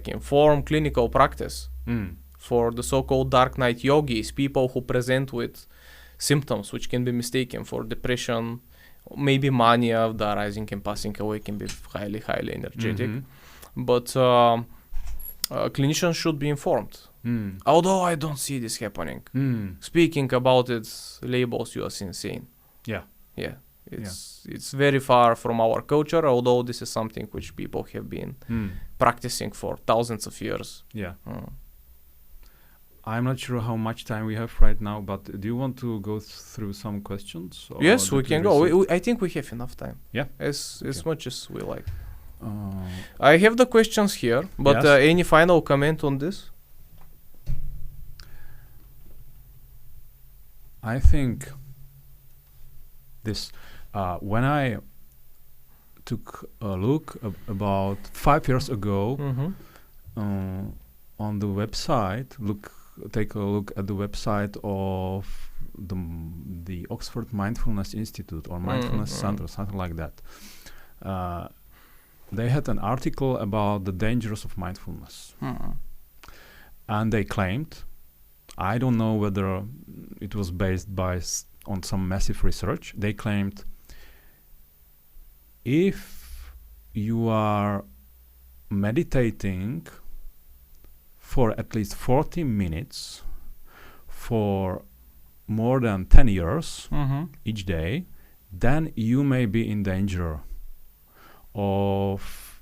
inform clinical practice for the so-called dark night yogis, people who present with symptoms which can be mistaken for depression, maybe mania, the rising and passing away can be highly, highly energetic. But clinicians should be informed. Although I don't see this happening. Speaking about it labels you as insane. Yeah. It's very far from our culture, although this is something which people have been practicing for thousands of years. Yeah. I'm not sure how much time we have right now, but do you want to go through some questions? Yes, we can go. I think we have enough time. Yeah. As much as we like. I have the questions here, but any final comment on this? I think this, when I took a look about 5 years ago on the website, take a look at the website of the Oxford Mindfulness Institute or Mindfulness Center, something like that. They had an article about the dangers of mindfulness. And they claimed, I don't know whether it was based on some massive research, they claimed if you are meditating for at least 40 minutes for more than 10 years each day, then you may be in danger of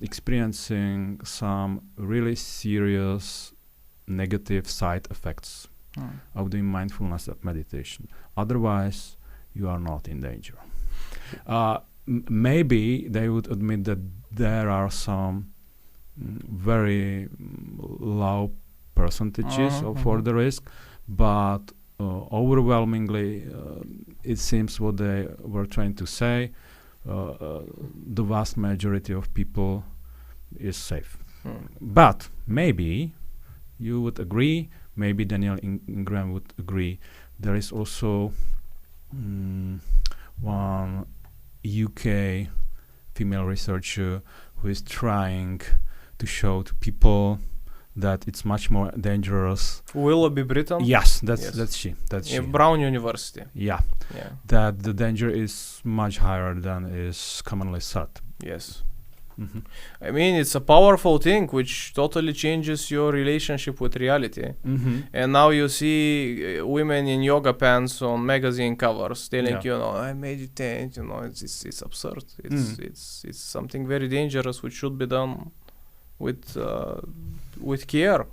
experiencing some really serious negative side effects of doing mindfulness meditation. Otherwise, you are not in danger. Maybe they would admit that there are some very low percentages for the risk, but overwhelmingly, it seems what they were trying to say, the vast majority of people is safe. But maybe you would agree, maybe Daniel Ingram would agree, there is also one UK female researcher who is trying to show to people that it's much more dangerous. Willoughby Britton? Yes, that's she. In Brown University. Yeah. That the danger is much higher than is commonly thought. Yes. I mean, it's a powerful thing which totally changes your relationship with reality. And now you see women in yoga pants on magazine covers telling you know, I meditate, you know, it's absurd. It's something very dangerous which should be done with care,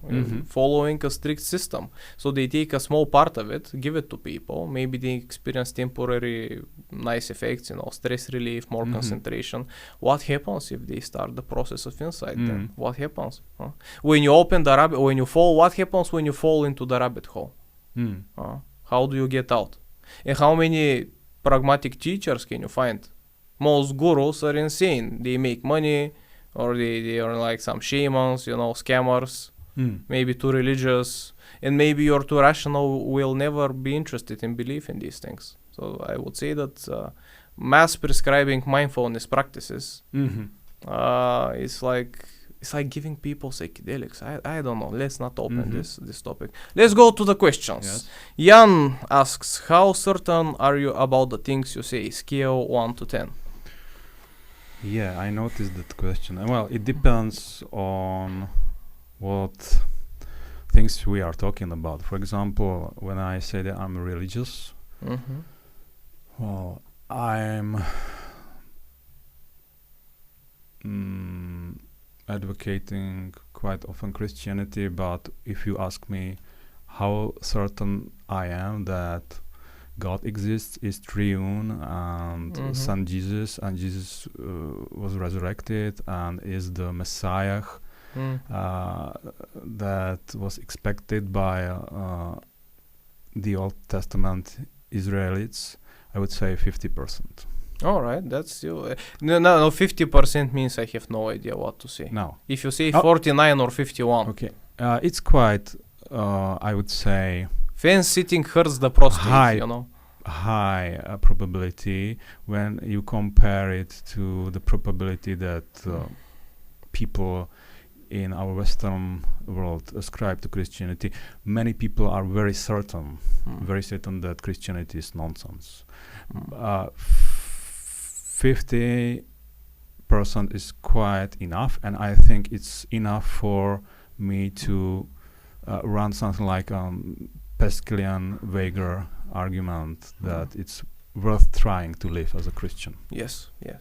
following a strict system. So they take a small part of it, give it to people. Maybe they experience temporary nice effects, you know, stress relief, more concentration. What happens if they start the process of insight? Then what happens? When you open the rabbit, when you fall, what happens when you fall into the rabbit hole? How do you get out? And how many pragmatic teachers can you find? Most gurus are insane. They make money, or they are like some shamans, you know, scammers, maybe too religious, and maybe you're too rational, will never be interested in belief in these things. So I would say that mass prescribing mindfulness practices is like giving people psychedelics. I don't know. Let's not open this topic. Let's go to the questions. Yes. Jan asks, how certain are you about the things you say? Scale 1 to 10. Yeah, I noticed that question. Well, it depends on what things we are talking about. For example, when I say that I'm religious, well, I'm advocating quite often Christianity, but if you ask me how certain I am that God exists, is triune, and sent Jesus, and Jesus was resurrected and is the Messiah that was expected by the Old Testament Israelites, I would say 50%. All right, that's still no. 50% means I have no idea what to say. No. If you say 49 or 51. Okay, it's quite, I would say, fence sitting hurts the prostate, you know. High probability when you compare it to the probability that people in our Western world ascribe to Christianity. Many people are very certain that Christianity is nonsense. 50% is quite enough, and I think it's enough for me to run something like Pascalian Weger argument that it's worth trying to live as a Christian. Yes. Yeah.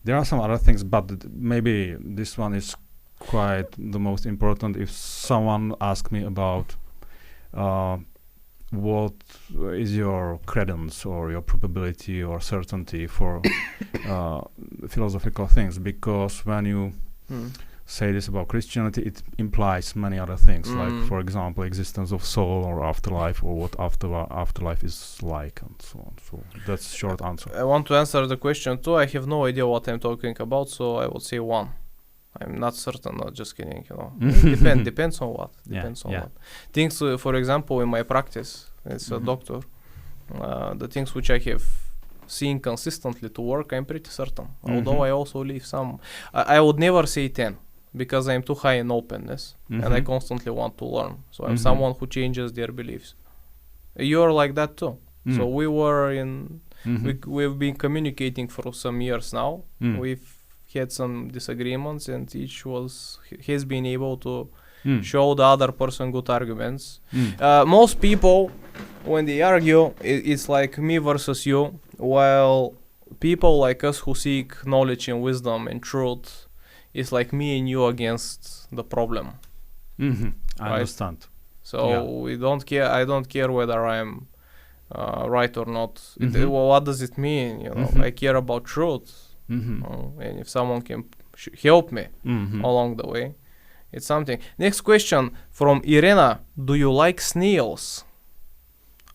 There are some other things, but maybe this one is quite the most important. If someone asks me about what is your credence or your probability or certainty for philosophical things, because when you say this about Christianity, it implies many other things, like, for example, existence of soul or afterlife, or what afterlife is like, and so on. So that's short answer. I want to answer the question too. I have no idea what I'm talking about, so I would say 1. I'm not certain. Not just kidding. You know, depends on what. Depends on what things. For example, in my practice as a doctor, the things which I have seen consistently to work, I'm pretty certain. Although I also leave some. I would never say 10. Because I'm too high in openness and I constantly want to learn. So I'm someone who changes their beliefs. You're like that too. So we were we've been communicating for some years now. We've had some disagreements, and each has been able to show the other person good arguments. Most people, when they argue, it's like me versus you, while people like us who seek knowledge and wisdom and truth, it's like me and you against the problem. I understand. So we don't care. I don't care whether I'm right or not. What does it mean? You know, I care about truth. And if someone can help me along the way, it's something. Next question from Irena: do you like snails?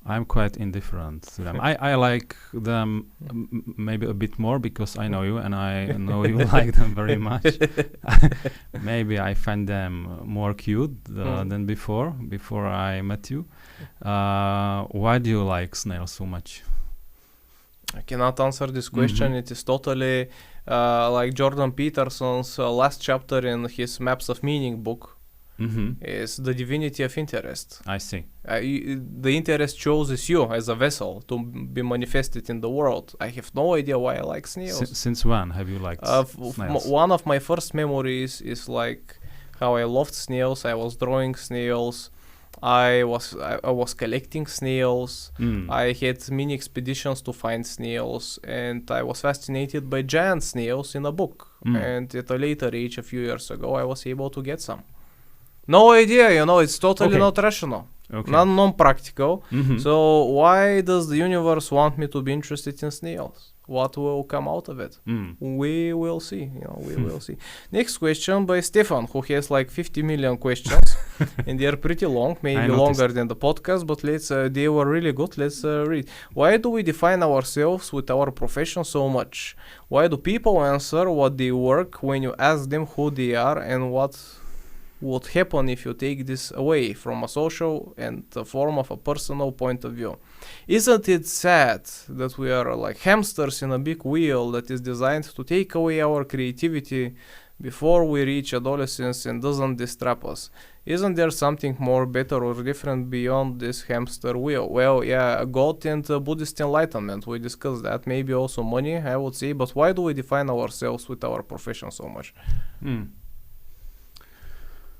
I'm quite indifferent to them. I like them maybe a bit more because I know you and I know you like them very much. Maybe I find them more cute than before I met you. Why do you like snails so much? I cannot answer this question. It is totally like Jordan Peterson's last chapter in his Maps of Meaning book. Is the divinity of interest. I see. The interest chooses you as a vessel to be manifested in the world. I have no idea why I like snails. Since when have you liked snails? One of my first memories is like how I loved snails. I was drawing snails. I was collecting snails. I had mini expeditions to find snails, and I was fascinated by giant snails in a book. And at a later age, a few years ago, I was able to get some. No idea, you know, it's totally not rational, non-practical. So why does the universe want me to be interested in snails? What will come out of it? We will see, you know, we will see. Next question by Stefan, who has like 50 million questions, and they are pretty long, maybe longer than the podcast, but they were really good. Let's read. Why do we define ourselves with our profession so much? Why do people answer what they work when you ask them who they are, and what would happen if you take this away from a social and a form of a personal point of view? Isn't it sad that we are like hamsters in a big wheel that is designed to take away our creativity before we reach adolescence and doesn't distract us? Isn't there something more better or different beyond this hamster wheel? Well, yeah, God and Buddhist enlightenment, we discussed that. Maybe also money, I would say. But why do we define ourselves with our profession so much?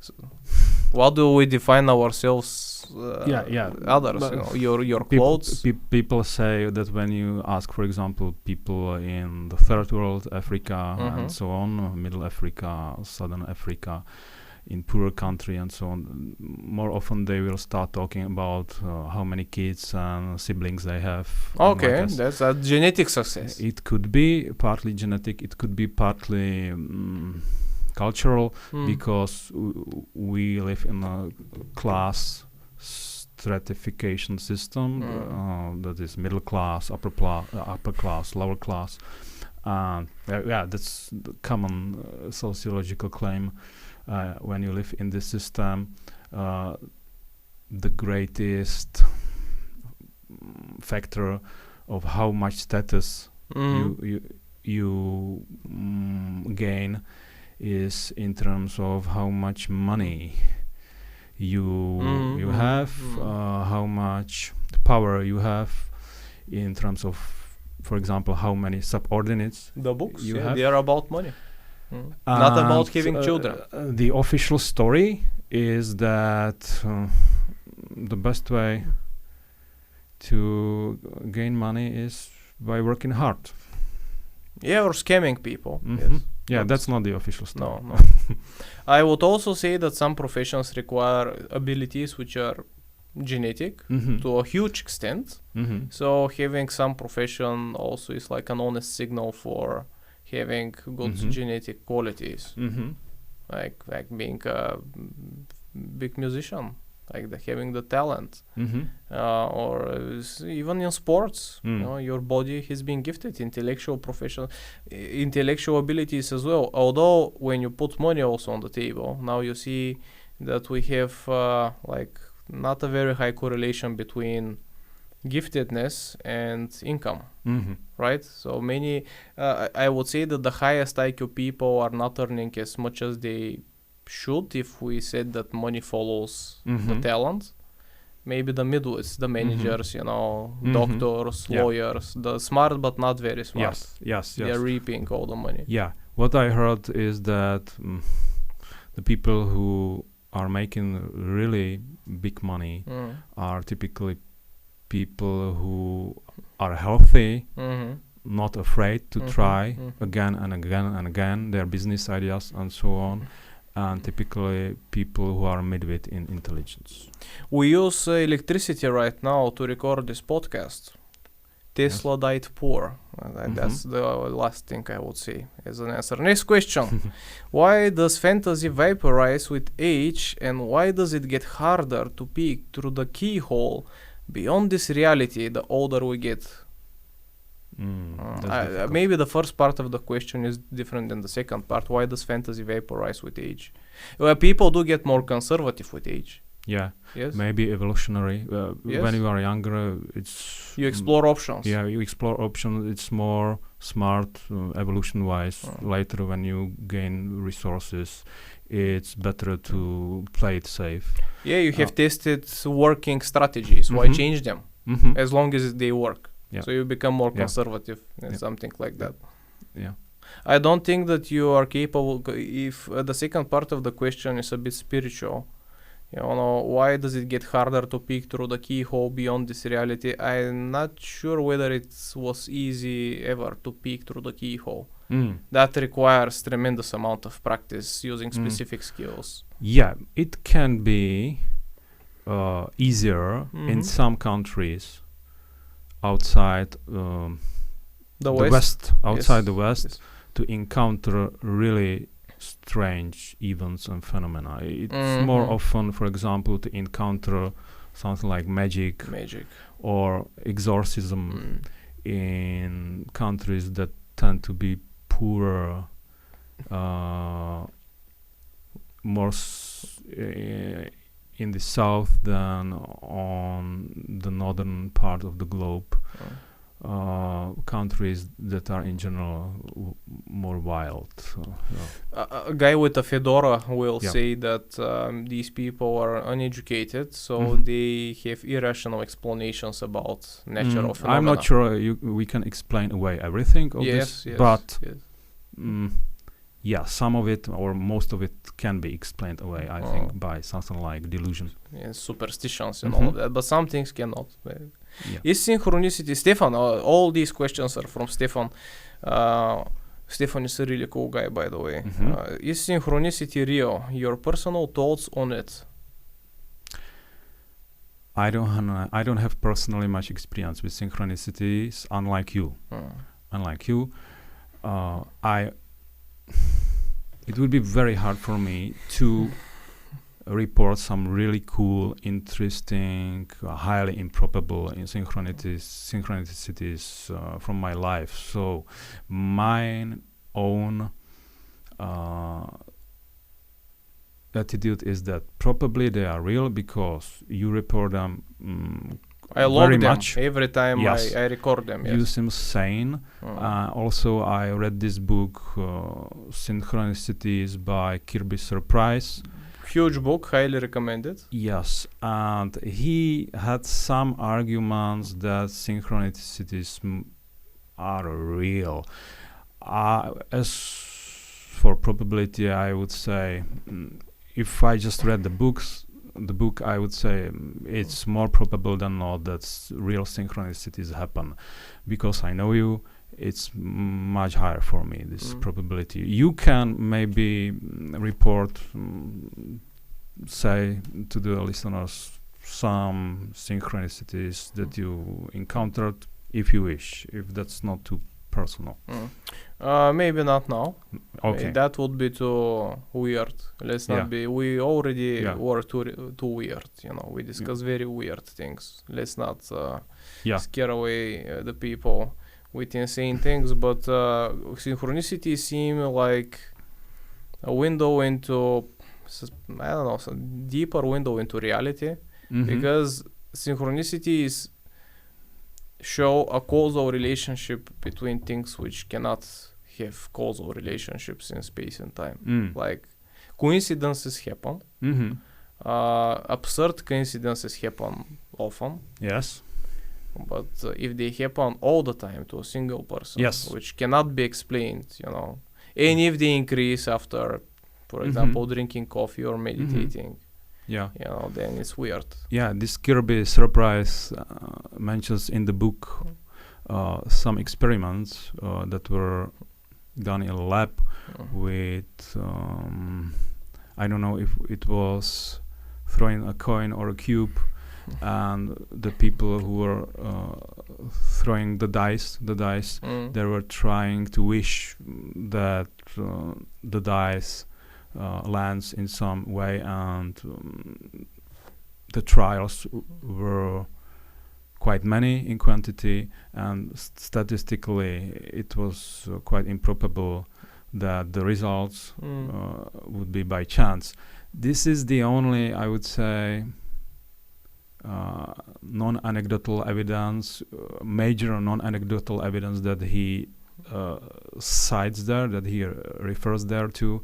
So, what do we define ourselves? Others, you know, your clothes. People say that when you ask, for example, people in the third world, Africa and so on, Middle Africa, Southern Africa, in poorer country and so on, more often they will start talking about how many kids and siblings they have. Okay, that's a genetic success. It could be partly genetic. It could be partly cultural, because we live in a class stratification system that is middle class, upper class, lower class. That's the common sociological claim. When you live in this system, the greatest factor of how much status you gain is in terms of how much money you have, how much power you have, in terms of, for example, how many subordinates the books you have. They are about money, not about having children. The official story is that the best way to gain money is by working hard. Yeah, or scamming people. Yes. Yeah, that's not the official story. No. I would also say that some professions require abilities which are genetic to a huge extent. So having some profession also is like an honest signal for having good genetic qualities. Like being a big musician, like having the talent, or even in sports, you know, your body has been gifted intellectual abilities as well. Although when you put money also on the table, now you see that we have like not a very high correlation between giftedness and income, right? So many, I would say that the highest IQ people are not earning as much as they should if we said that money follows the talent. Maybe the midwits, the managers, you know, doctors, lawyers, the smart but not very smart. Yes. They are reaping all the money. Yeah. What I heard is that the people who are making really big money are typically people who are healthy, not afraid to try again and again and again their business ideas and so on, and typically people who are midweight in intelligence. We use electricity right now to record this podcast. Tesla died poor. That's the last thing I would say as an answer. Next question. Why does fantasy vaporize with age, and why does it get harder to peek through the keyhole beyond this reality the older we get? Maybe the first part of the question is different than the second part. Why does fantasy vaporize with age? Well, people do get more conservative with age. Yeah, yes, maybe evolutionary. Yes. When you are younger, it's you explore options. Yeah, you explore options. It's more smart evolution-wise. Later, when you gain resources, it's better to play it safe. Yeah, you have tested working strategies. Why change them? As long as they work. Yeah. So you become more conservative and something like that. Yeah. I don't think that you are capable. If the second part of the question is a bit spiritual. You know, why does it get harder to peek through the keyhole beyond this reality? I'm not sure whether it was easy ever to peek through the keyhole. That requires tremendous amount of practice using specific skills. Yeah, it can be easier in some countries outside the West. Outside the West, to encounter really strange events and phenomena. It's more often, for example, to encounter something like magic or exorcism in countries that tend to be poorer, more in the south than on the northern part of the globe. Countries that are in general more wild. A guy with a fedora will say that these people are uneducated, so they have irrational explanations about natural phenomena. I'm not sure we can explain away everything of this, but some of it or most of it can be explained away, I think, by something like delusion. Superstitions and all of that, but some things cannot. Is synchronicity, Stefan, all these questions are from Stefan. Stefan is a really cool guy, by the way. Is synchronicity real? Your personal thoughts on it? I don't have personally much experience with synchronicities, unlike you. It would be very hard for me to report some really cool, interesting, highly improbable synchronicities from my life. So my own attitude is that probably they are real because you report them I log them much. Every time I record them. You seem sane. Also, I read this book, Synchronicities by Kirby Surprise. Huge book, highly recommended. Yes, and he had some arguments that synchronicities are real. As for probability, I would say, if I just read the book, I would say it's more probable than not that real synchronicities happen. Because I know you, it's much higher for me, this probability. You can maybe report, say to the listeners, some synchronicities that you encountered, if you wish, if that's not too personal. Maybe not now. Okay. That would be too weird. Let's not be. We already were too weird. You know, we discuss very weird things. Let's not scare away the people with insane things. But synchronicity seem like a window into, I don't know, some deeper window into reality, because synchronicities show a causal relationship between things which cannot have causal relationships in space and time. Like coincidences happen. Absurd coincidences happen often. Yes. But if they happen all the time to a single person, which cannot be explained, you know, and if they increase after, for example, drinking coffee or meditating, you know, then it's weird. Yeah, this Kirby Surprise mentions in the book some experiments that were done in a lab with I don't know if it was throwing a coin or a cube, and the people who were throwing the dice, they were trying to wish that the dice lands in some way, and the trials were quite many in quantity, and statistically it was quite improbable that the results would be by chance. This is the only, I would say, non-anecdotal evidence, major non-anecdotal evidence that he cites there, that he refers there to.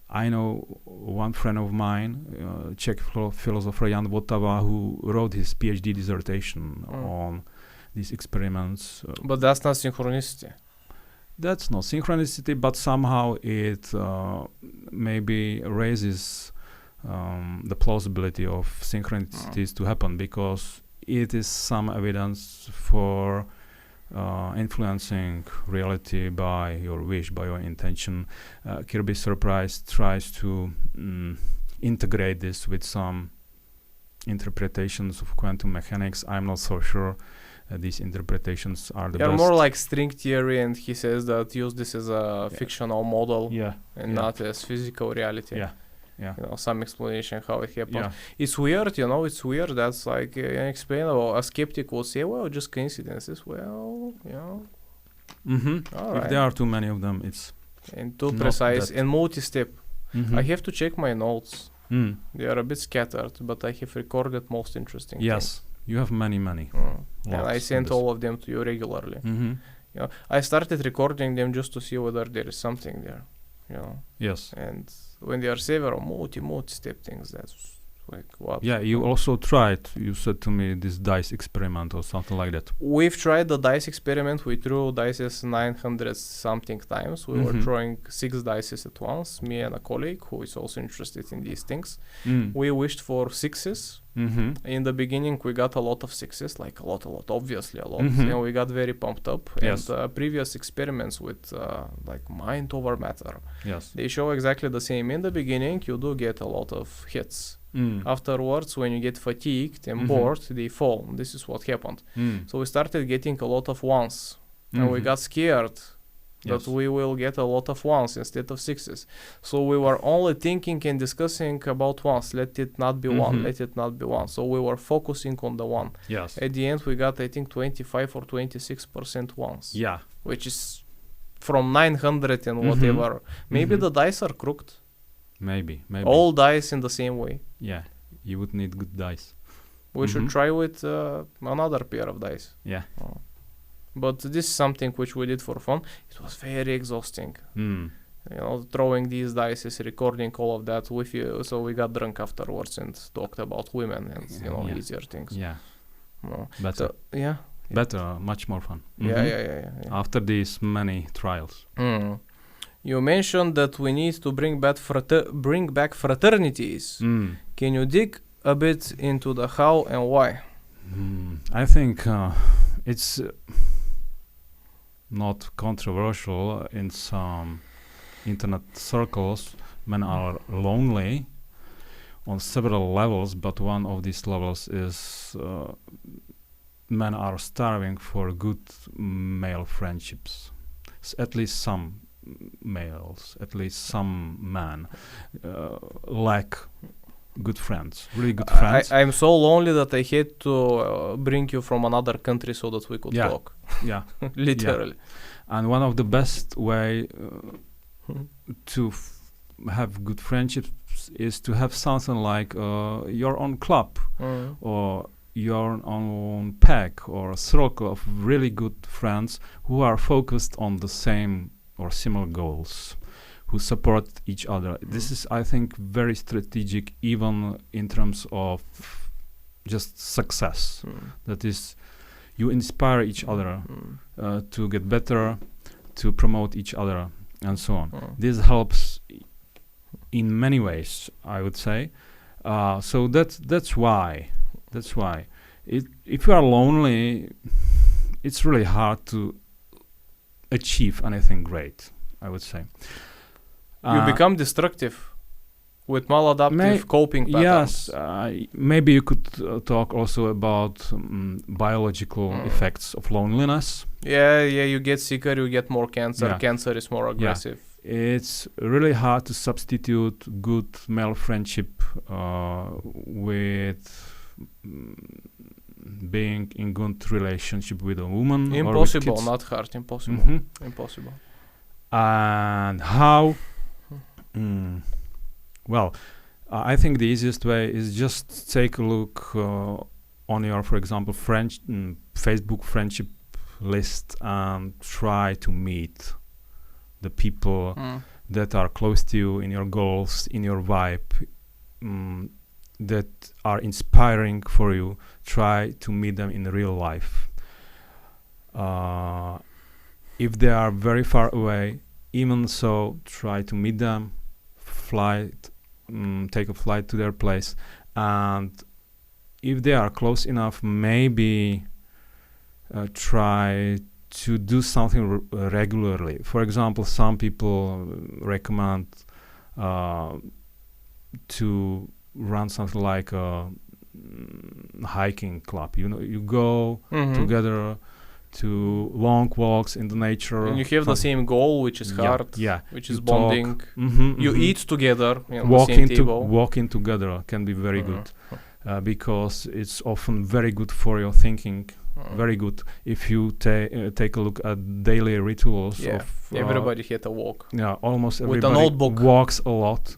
I know one friend of mine, Czech philosopher Jan Votava, who wrote his PhD dissertation on these experiments. But that's not synchronicity. That's not synchronicity, but somehow it maybe raises the plausibility of synchronicities to happen, because it is some evidence for influencing reality by your wish, by your intention. Kirby Surprise tries to integrate this with some interpretations of quantum mechanics. I'm not so sure these interpretations are the best. More like string theory, and he says that use this as a fictional model and not as physical reality. Some explanation how it happens. It's weird, it's weird. That's like unexplainable. A skeptic will say, well, just coincidences. Well, If there are too many of them, it's and too precise and multi-step. I have to check my notes. They are a bit scattered, but I have recorded most interesting things. You have many. And I sent all of them to you regularly. I started recording them just to see whether there is something there. Yes. And when there are several multi-step things, that's like what? Yeah, you also tried, you said to me, this dice experiment or something like that. We've tried the dice experiment. We threw dices 900 something times. We were throwing 6 dices at once, me and a colleague who is also interested in these things. We wished for 6s. In the beginning, we got a lot of 6s, like a lot, obviously a lot. And we got very pumped up. Yes. And previous experiments with like mind over matter, yes, they show exactly the same. In the beginning, you do get a lot of hits. Afterwards, when you get fatigued and bored, they fall. This is what happened. So we started getting a lot of 1s. And we got scared that we will get a lot of 1s instead of 6s. So we were only thinking and discussing about 1s. Let it not be 1. Let it not be 1. So we were focusing on the 1. Yes. At the end, we got, I think, 25 or 26% 1s. Yeah. Which is from 900 and whatever. Maybe the dice are crooked. Maybe. All dice in the same way. Yeah. You would need good dice. We should try with another pair of dice. Yeah. But this is something which we did for fun. It was very exhausting. Throwing these dice, recording all of that with you. So we got drunk afterwards and talked about women and easier things. Yeah. Better. So, better, much more fun. Yeah. After these many trials. You mentioned that we need to bring back fraternities. Can you dig a bit into the how and why? I think it's not controversial in some internet circles. Men are lonely on several levels, but one of these levels is men are starving for good male friendships. At least some males, at least some men lack good friends, really good friends. I'm so lonely that I had to bring you from another country so that we could talk. Yeah. Literally. And one of the best way to have good friendships is to have something like your own club or your own pack or a circle of really good friends who are focused on the same or similar goals, who support each other. This is, I think, very strategic, even in terms of just success. That is, you inspire each other to get better, to promote each other, and so on. This helps in many ways, I would say. So that's why. If you are lonely, it's really hard to achieve anything great, I would say. You become destructive. with maladaptive coping patterns. Yes, maybe you could talk also about biological effects of loneliness. Yeah, you get sicker, you get more cancer. Yeah. Cancer is more aggressive. It's really hard to substitute good male friendship with being in good relationship with a woman. Impossible, or with kids. not hard. Impossible. Mhm. Impossible. And how? Well, I think the easiest way is just take a look on your, for example, Facebook friendship list and try to meet the people that are close to you in your goals, in your vibe, that are inspiring for you. Try to meet them in real life. If they are very far away, even so, try to meet them, take a flight to their place, and if they are close enough, maybe try to do something regularly. For example, some people recommend to run something like a hiking club. You go together to long walks in the nature. And you have the same goal, which is hard, which is bonding. You eat together, walking together can be very good because it's often very good for your thinking. Very good if you take a look at daily rituals. Everybody had a walk. Yeah, almost with everybody a notebook. Walks a lot.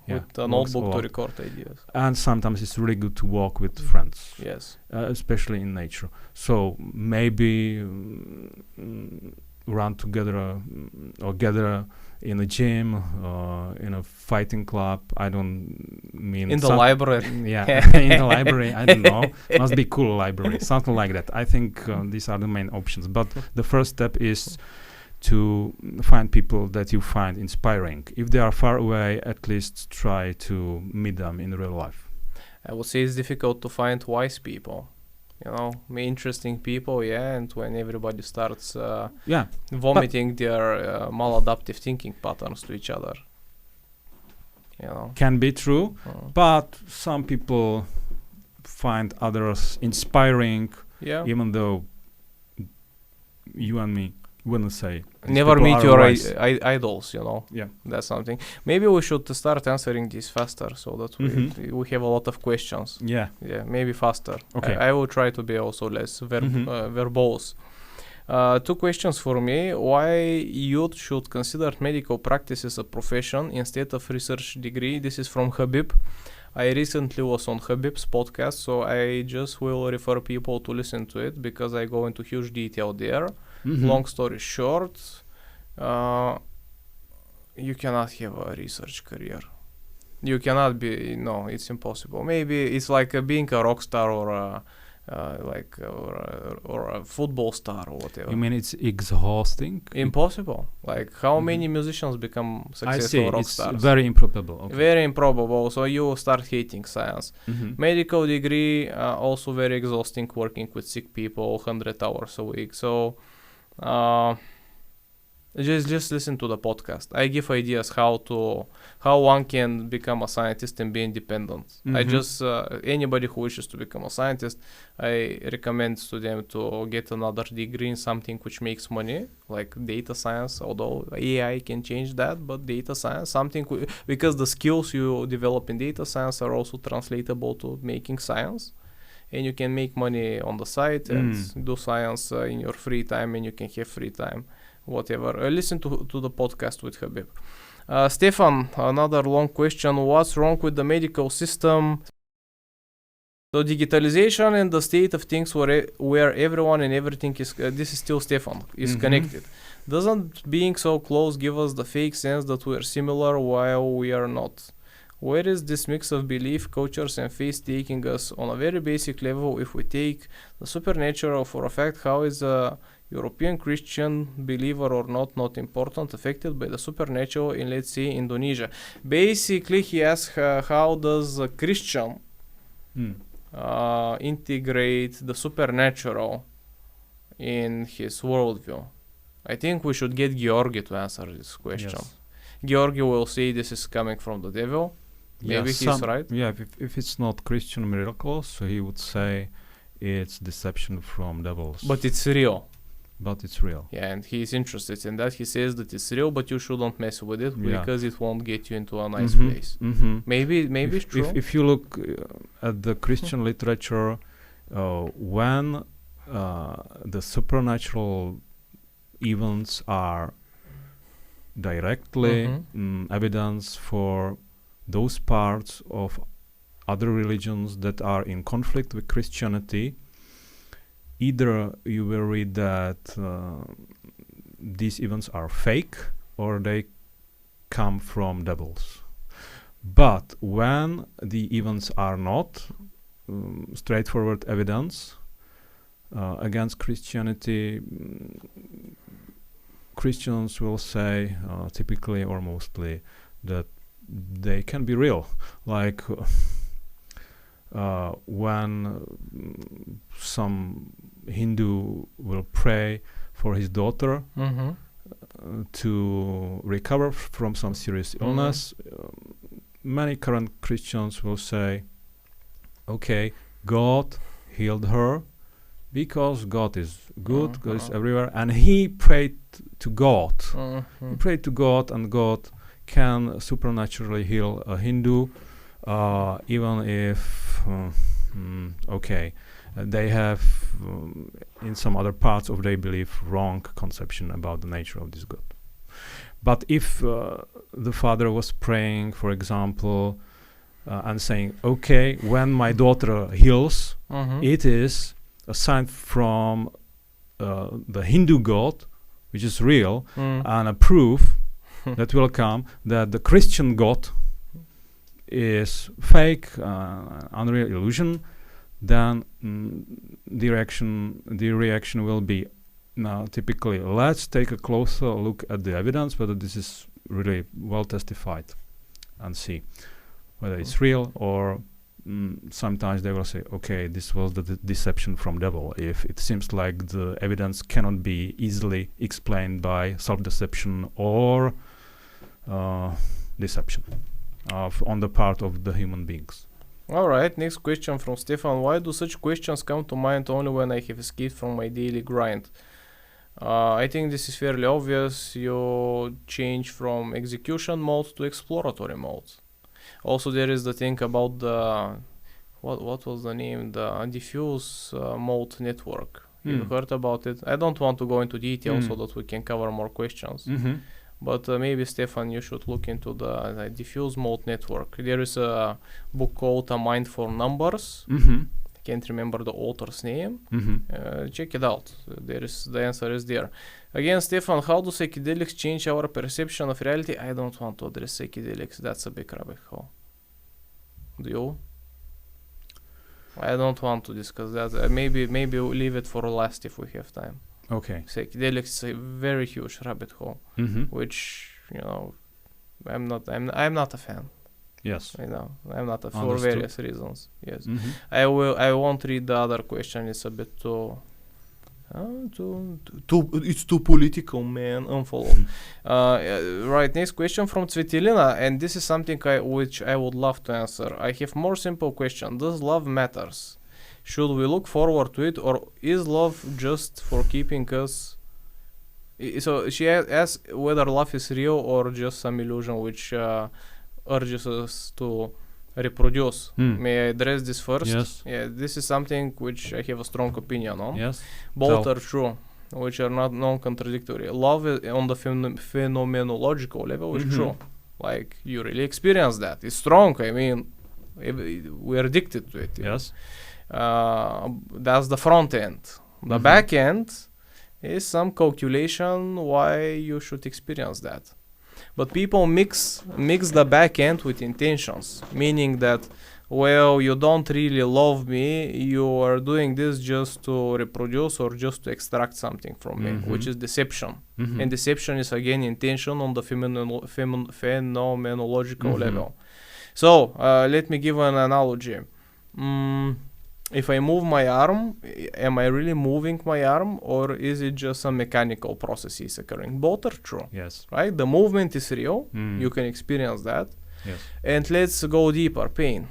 With a notebook to record ideas. And sometimes it's really good to walk with friends. Yes. Especially in nature. So maybe run together or gather in a gym, in a fighting club. I don't mean... In the library. Yeah, in the library. I don't know. Must be cool library. Something like that. I think these are the main options. But the first step is to find people that you find inspiring. If they are far away, at least try to meet them in real life. I would say it's difficult to find wise people. Interesting people, and when everybody starts vomiting their maladaptive thinking patterns to each other. Can be true, but some people find others inspiring, even though you and me wouldn't say. Never meet your idols, Yeah. That's something. Maybe we should start answering this faster so that we have a lot of questions. Yeah, maybe faster. Okay. I will try to be also less verbose. 2 questions for me. Why youth should consider medical practice as a profession instead of research degree? This is from Habib. I recently was on Habib's podcast, so I just will refer people to listen to it because I go into huge detail there. Long story short, you cannot have a research career. You cannot be, it's impossible. Maybe it's like being a rock star or a football star or whatever. You mean it's exhausting? Impossible. Like how many musicians become successful rock stars? It's very improbable. Okay. Very improbable. So you start hating science. Medical degree also very exhausting, working with sick people 100 hours a week. So just listen to the podcast. I give ideas how one can become a scientist and be independent. I just anybody who wishes to become a scientist, I recommend to them to get another degree in something which makes money, like data science. Although AI can change that, but data science, because the skills you develop in data science are also translatable to making science. And you can make money on the side and do science in your free time, and you can have free time, whatever. Listen to the podcast with Habib. Stefan, another long question. What's wrong with the medical system? So digitalization and the state of things where everyone and everything is, this is still Stefan, is connected. Doesn't being so close give us the fake sense that we are similar while we are not? Where is this mix of belief, cultures and faith taking us? On a very basic level, if we take the supernatural for a fact, how is a European Christian believer or not important, affected by the supernatural in, let's say, Indonesia? Basically, he asks how does a Christian integrate the supernatural in his worldview? I think we should get Georgi to answer this question. Yes. Georgi will say this is coming from the devil. Maybe he's right. Yeah, if it's not Christian miracles, so he would say it's deception from devils. But it's real. But it's real. Yeah, and he's interested in that. He says that it's real, but you shouldn't mess with it because it won't get you into a nice place. Maybe it's true. If you look at the Christian literature, when the supernatural events are directly evidence for those parts of other religions that are in conflict with Christianity, either you will read that these events are fake or they come from devils. But when the events are not straightforward evidence against Christianity, Christians will say typically or mostly that they can be real. Like when some Hindu will pray for his daughter to recover from some serious illness, many current Christians will say, okay, God healed her because God is good, God is everywhere, and he prayed to God. He prayed to God, and God can supernaturally heal a Hindu, even if they have in some other parts of their belief wrong conception about the nature of this God. But if the father was praying, for example, and saying, okay, when my daughter heals, it is a sign from the Hindu God, which is real, and a proof that will come that the Christian God is fake, unreal illusion, then the reaction will be typically, let's take a closer look at the evidence, whether this is really well testified, and see whether it's real, or sometimes they will say, okay, this was the deception from devil, if it seems like the evidence cannot be easily explained by self-deception or deception on the part of the human beings. All right, next question from Stefan. Why do such questions come to mind only when I have escaped from my daily grind? I think this is fairly obvious. You change from execution mode to exploratory mode. Also, there is the thing about the what was the name? The diffuse mode network. You've heard about it? I don't want to go into detail so that we can cover more questions. But maybe, Stefan, you should look into the diffuse mode network. There is a book called A Mind for Numbers. I can't remember the author's name. Check it out. The answer is there. Again, Stefan, how do psychedelics change our perception of reality? I don't want to address psychedelics. That's a big rabbit hole. Do you? I don't want to discuss that. Maybe we'll leave it for last if we have time. Okay. Psychedelics is a very huge rabbit hole, which I'm not a fan. Yes. I'm not a for various reasons. Yes. I won't read the other question. It's a bit too. It's too political, man. Unfollow. Right. Next question from Tsvetelina, and this is something which I would love to answer. I have more simple question. Does love matters? Should we look forward to it, or is love just for keeping us? So she asks whether love is real or just some illusion which urges us to reproduce. May I address this first? Yes. Yeah, this is something which I have a strong opinion on. Yes. Both are true, which are not non-contradictory. Love is on the phenomenological level is true. Like, you really experience that. It's strong. I mean, we're addicted to it. Yes. That's the front end. The back end is some calculation why you should experience that. But people mix the back end with intentions, meaning that, well, you don't really love me, you are doing this just to reproduce or just to extract something from me, which is deception. And deception is, again, intention on the phenomenological level. So, let me give an analogy. If I move my arm, am I really moving my arm, or is it just some mechanical processes occurring? Both are true. Yes. Right? The movement is real. You can experience that. Yes. And let's go deeper, pain.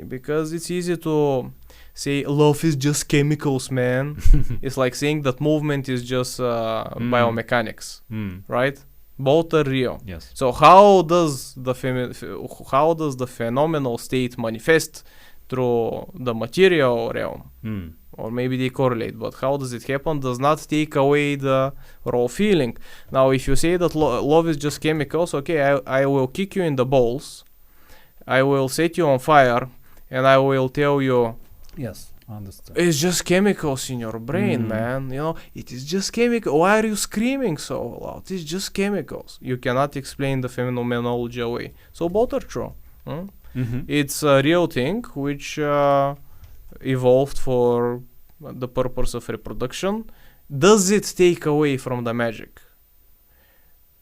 Because it's easy to say love is just chemicals, man. It's like saying that movement is just biomechanics, right? Both are real. Yes. So how does the phenomenal state manifest through the material realm? Or maybe they correlate, but how does it happen does not take away the raw feeling. Now, if you say that love is just chemicals, okay, I will kick you in the balls, I will set you on fire, and I will tell you, yes, I understand. It's just chemicals in your brain, man. You know, it is just chemical. Why are you screaming so loud? It's just chemicals. You cannot explain the phenomenology away. So both are true. It's a real thing which evolved for the purpose of reproduction. Does it take away from the magic?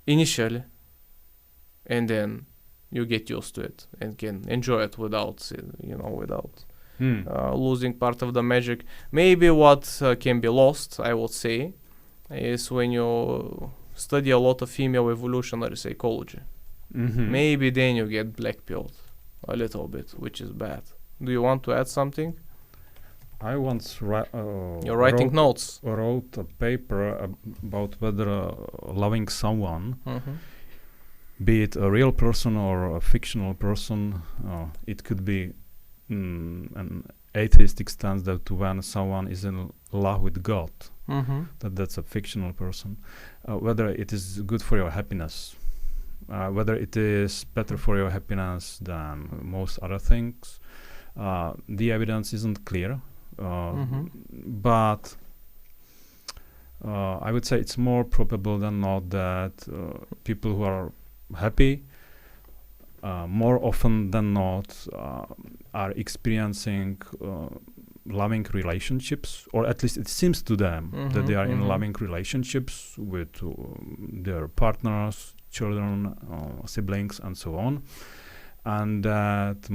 Initially. And then you get used to it and can enjoy it without losing part of the magic. Maybe what can be lost, I would say, is when you study a lot of female evolutionary psychology. Maybe then you get black-pilled a little bit, which is bad. Do you want to add something? I once You're writing notes. Wrote a paper about whether loving someone, be it a real person or a fictional person, it could be an atheistic stance that when someone is in love with God, that's a fictional person, whether it is good for your happiness, whether it is better for your happiness than most other things. The evidence isn't clear, but I would say it's more probable than not that people who are happy more often than not are experiencing loving relationships, or at least it seems to them that they are in loving relationships with their partners, children, siblings, and so on, and that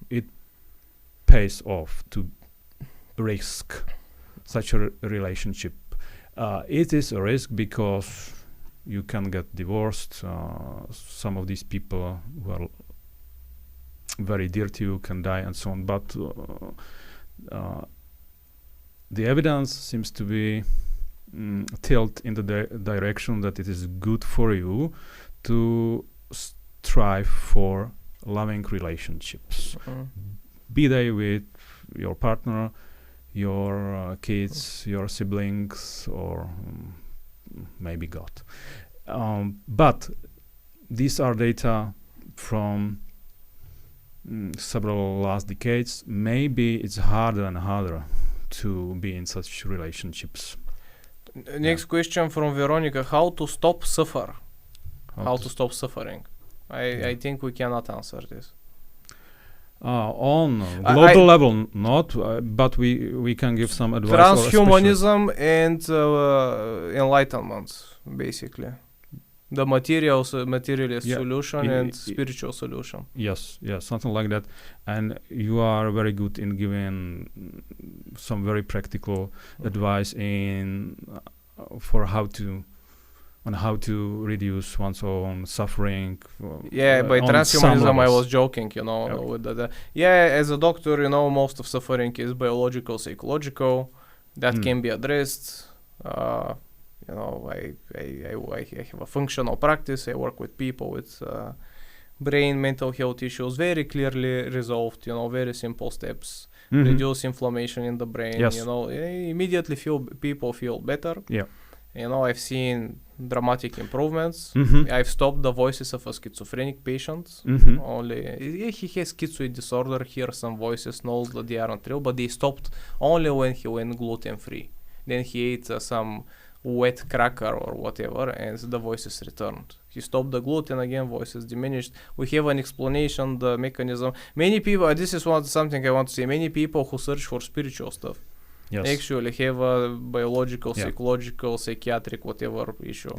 it pays off to risk such a relationship. It is a risk because you can get divorced. Some of these people who are very dear to you can die, and so on. But the evidence seems to be tilt in the direction that it is good for you to strive for loving relationships, be they with your partner, your kids, your siblings, or maybe God. But these are data from several last decades. Maybe it's harder and harder to be in such relationships. Next question from Veronica: how to stop suffer? How to stop suffering? I think we cannot answer this. On global level, not, but we can give some advice. Transhumanism and enlightenment, basically. The materialist solution and spiritual solution. Yes, something like that. And you are very good in giving some very practical advice for how to reduce one's own suffering. By transhumanism I was joking, with as a doctor, most of suffering is biological, psychological. That can be addressed. I have a functional practice. I work with people with brain, mental health issues, very clearly resolved, very simple steps. Reduce inflammation in the brain, immediately people feel better. I've seen dramatic improvements. I've stopped the voices of a schizophrenic patient. Only he has schizoid disorder, hears some voices, knows that they aren't real, but they stopped only when he went gluten free. Then he ate some wet cracker or whatever, and the voices returned. He stopped the gluten again, voices diminished. We have an explanation, the mechanism. Many people, this is something I want to say, many people who search for spiritual stuff actually have a biological, psychological, psychiatric, whatever issue.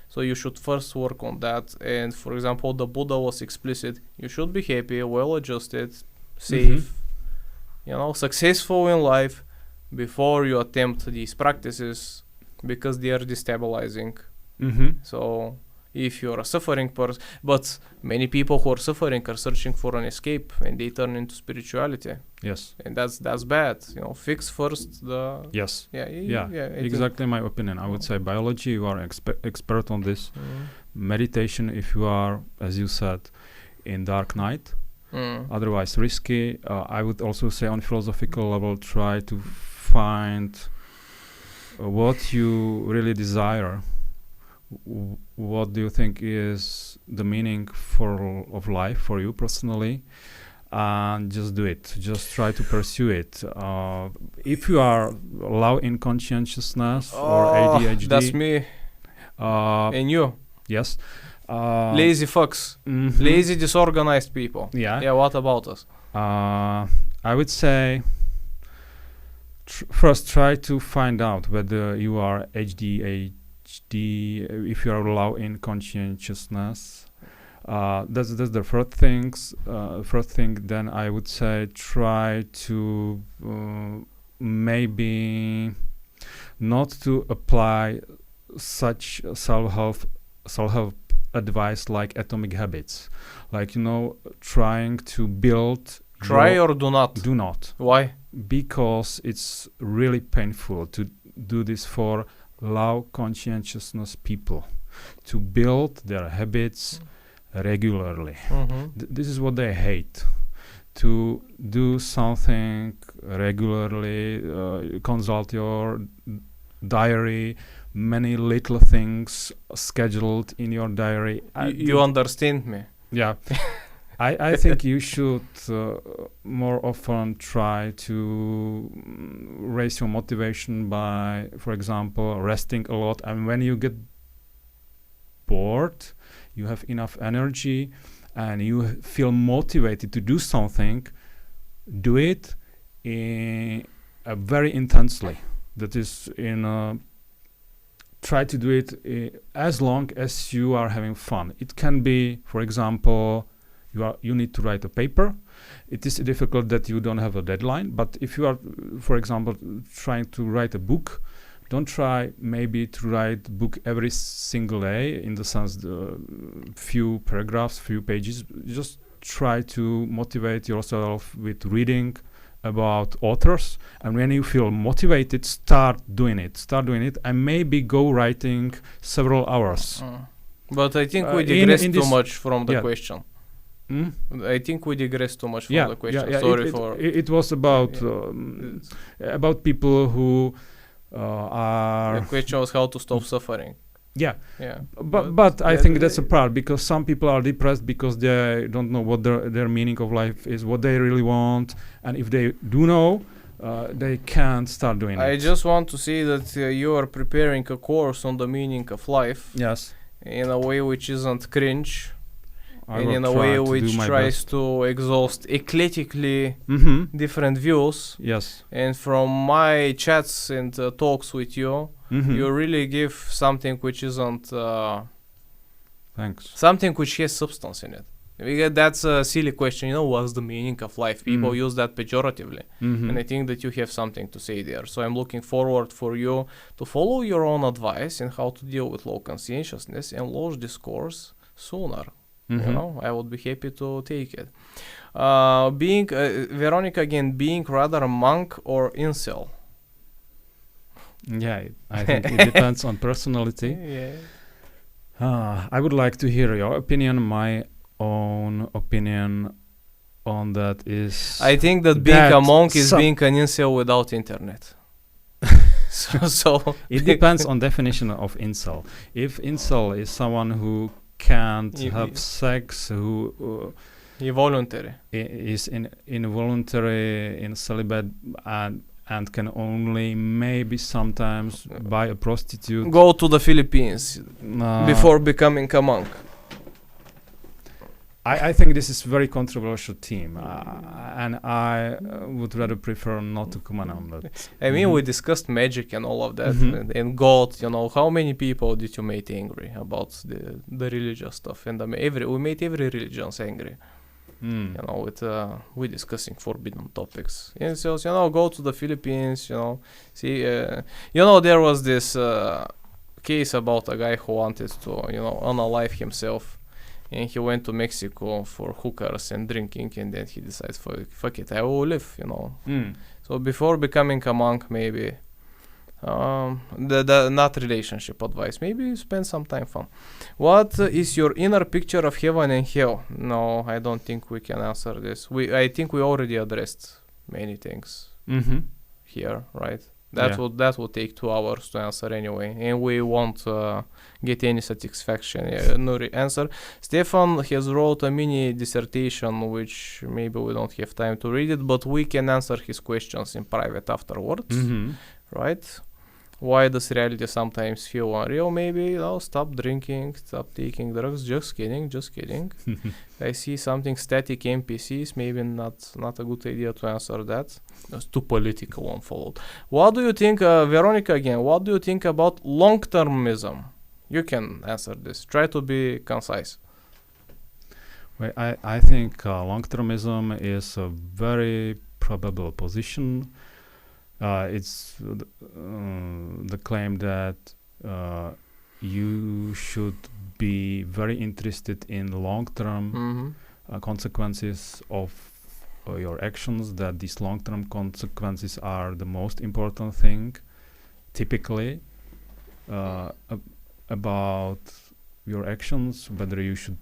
So you should first work on that. And for example, the Buddha was explicit. You should be happy, well-adjusted, safe, successful in life before you attempt these practices, because they are destabilizing. So if you're a suffering person. But many people who are suffering are searching for an escape, and they turn into spirituality. Yes. And that's bad. Fix first the. Yes. Yeah. Exactly my opinion. I would say biology, you are expert on this. Meditation, if you are, as you said, in dark night. Otherwise risky. I would also say on philosophical level, try to find what you really desire. What do you think is the meaning of life for you personally? And just do it. Just try to pursue it. If you are low in conscientiousness or ADHD, that's me. And you. Yes. Lazy fucks. Lazy, disorganized people. Yeah. What about us? I would say first try to find out whether you are ADHD, if you are low in conscientiousness. That's the first thing. Then I would say try to maybe not to apply such self-help advice like atomic habits, like trying to build. Try or do not. Do not. Why? Because it's really painful to do this for low conscientiousness people, to build their habits regularly. This is what they hate. To do something regularly, consult your diary, many little things scheduled in your diary. You understand me? Yeah. I think you should more often try to raise your motivation by, for example, resting a lot. And when you get bored, you have enough energy and you feel motivated to do something, do it very intensely. That is try to do it as long as you are having fun. It can be, for example, you need to write a paper. It is difficult that you don't have a deadline, but if you are, for example, trying to write a book, don't try maybe to write book every single day in the sense few paragraphs, few pages. Just try to motivate yourself with reading about authors, and when you feel motivated, start doing it, and maybe go writing several hours. But I think we digress too much from the question. I think we digress too much from the question. Sorry for it was about people who are. The question was how to stop suffering. Yeah. But I think that's a part, because some people are depressed because they don't know what their meaning of life is, what they really want, and if they do know, they can't start doing it. I just want to say that you are preparing a course on the meaning of life. Yes. In a way which isn't cringe. And in a way which tries to exhaust eclectically different views. Yes. And from my chats and talks with you, you really give something which isn't. Thanks. Something which has substance in it. Because that's a silly question. What's the meaning of life? People use that pejoratively. And I think that you have something to say there. So I'm looking forward for you to follow your own advice in how to deal with low conscientiousness and launch this course sooner. I would be happy to take it. Being Veronica again, being rather a monk or incel? Yeah, I think it depends on personality. I would like to hear your opinion. My own opinion on that is, I think that being a monk is being an incel without internet. so it depends on definition of incel. If incel is someone who can't have sex, who involuntary is involuntary, in celibate, and can only maybe sometimes buy a prostitute, go to the Philippines before becoming a monk. I think this is very controversial theme, and I would rather prefer not to comment on that. I mean, we discussed magic and all of that, and God. How many people did you make angry about the religious stuff? And we made every religion angry. With we discussing forbidden topics. And so, go to the Philippines. See, there was this case about a guy who wanted to, unalive himself, and he went to Mexico for hookers and drinking, and then he decides, fuck it, I will live, So before becoming a monk, maybe, the not relationship advice, maybe spend some time fun. What is your inner picture of heaven and hell? No, I don't think we can answer this. I think we already addressed many things here, right? That would take 2 hours to answer anyway, and we won't get any satisfaction. No answer. Stefan has wrote a mini dissertation, which maybe we don't have time to read it, but we can answer his questions in private afterwards, right? Why does reality sometimes feel unreal? Maybe stop drinking, stop taking drugs. Just kidding. I see something static NPCs. Maybe not a good idea to answer that. It's too political unfollowed. What do you think, Veronica again? What do you think about long-termism? You can answer this. Try to be concise. Well, I think long-termism is a very probable position. It's the claim that you should be very interested in long-term consequences of your actions, that these long-term consequences are the most important thing, typically, about your actions, whether you should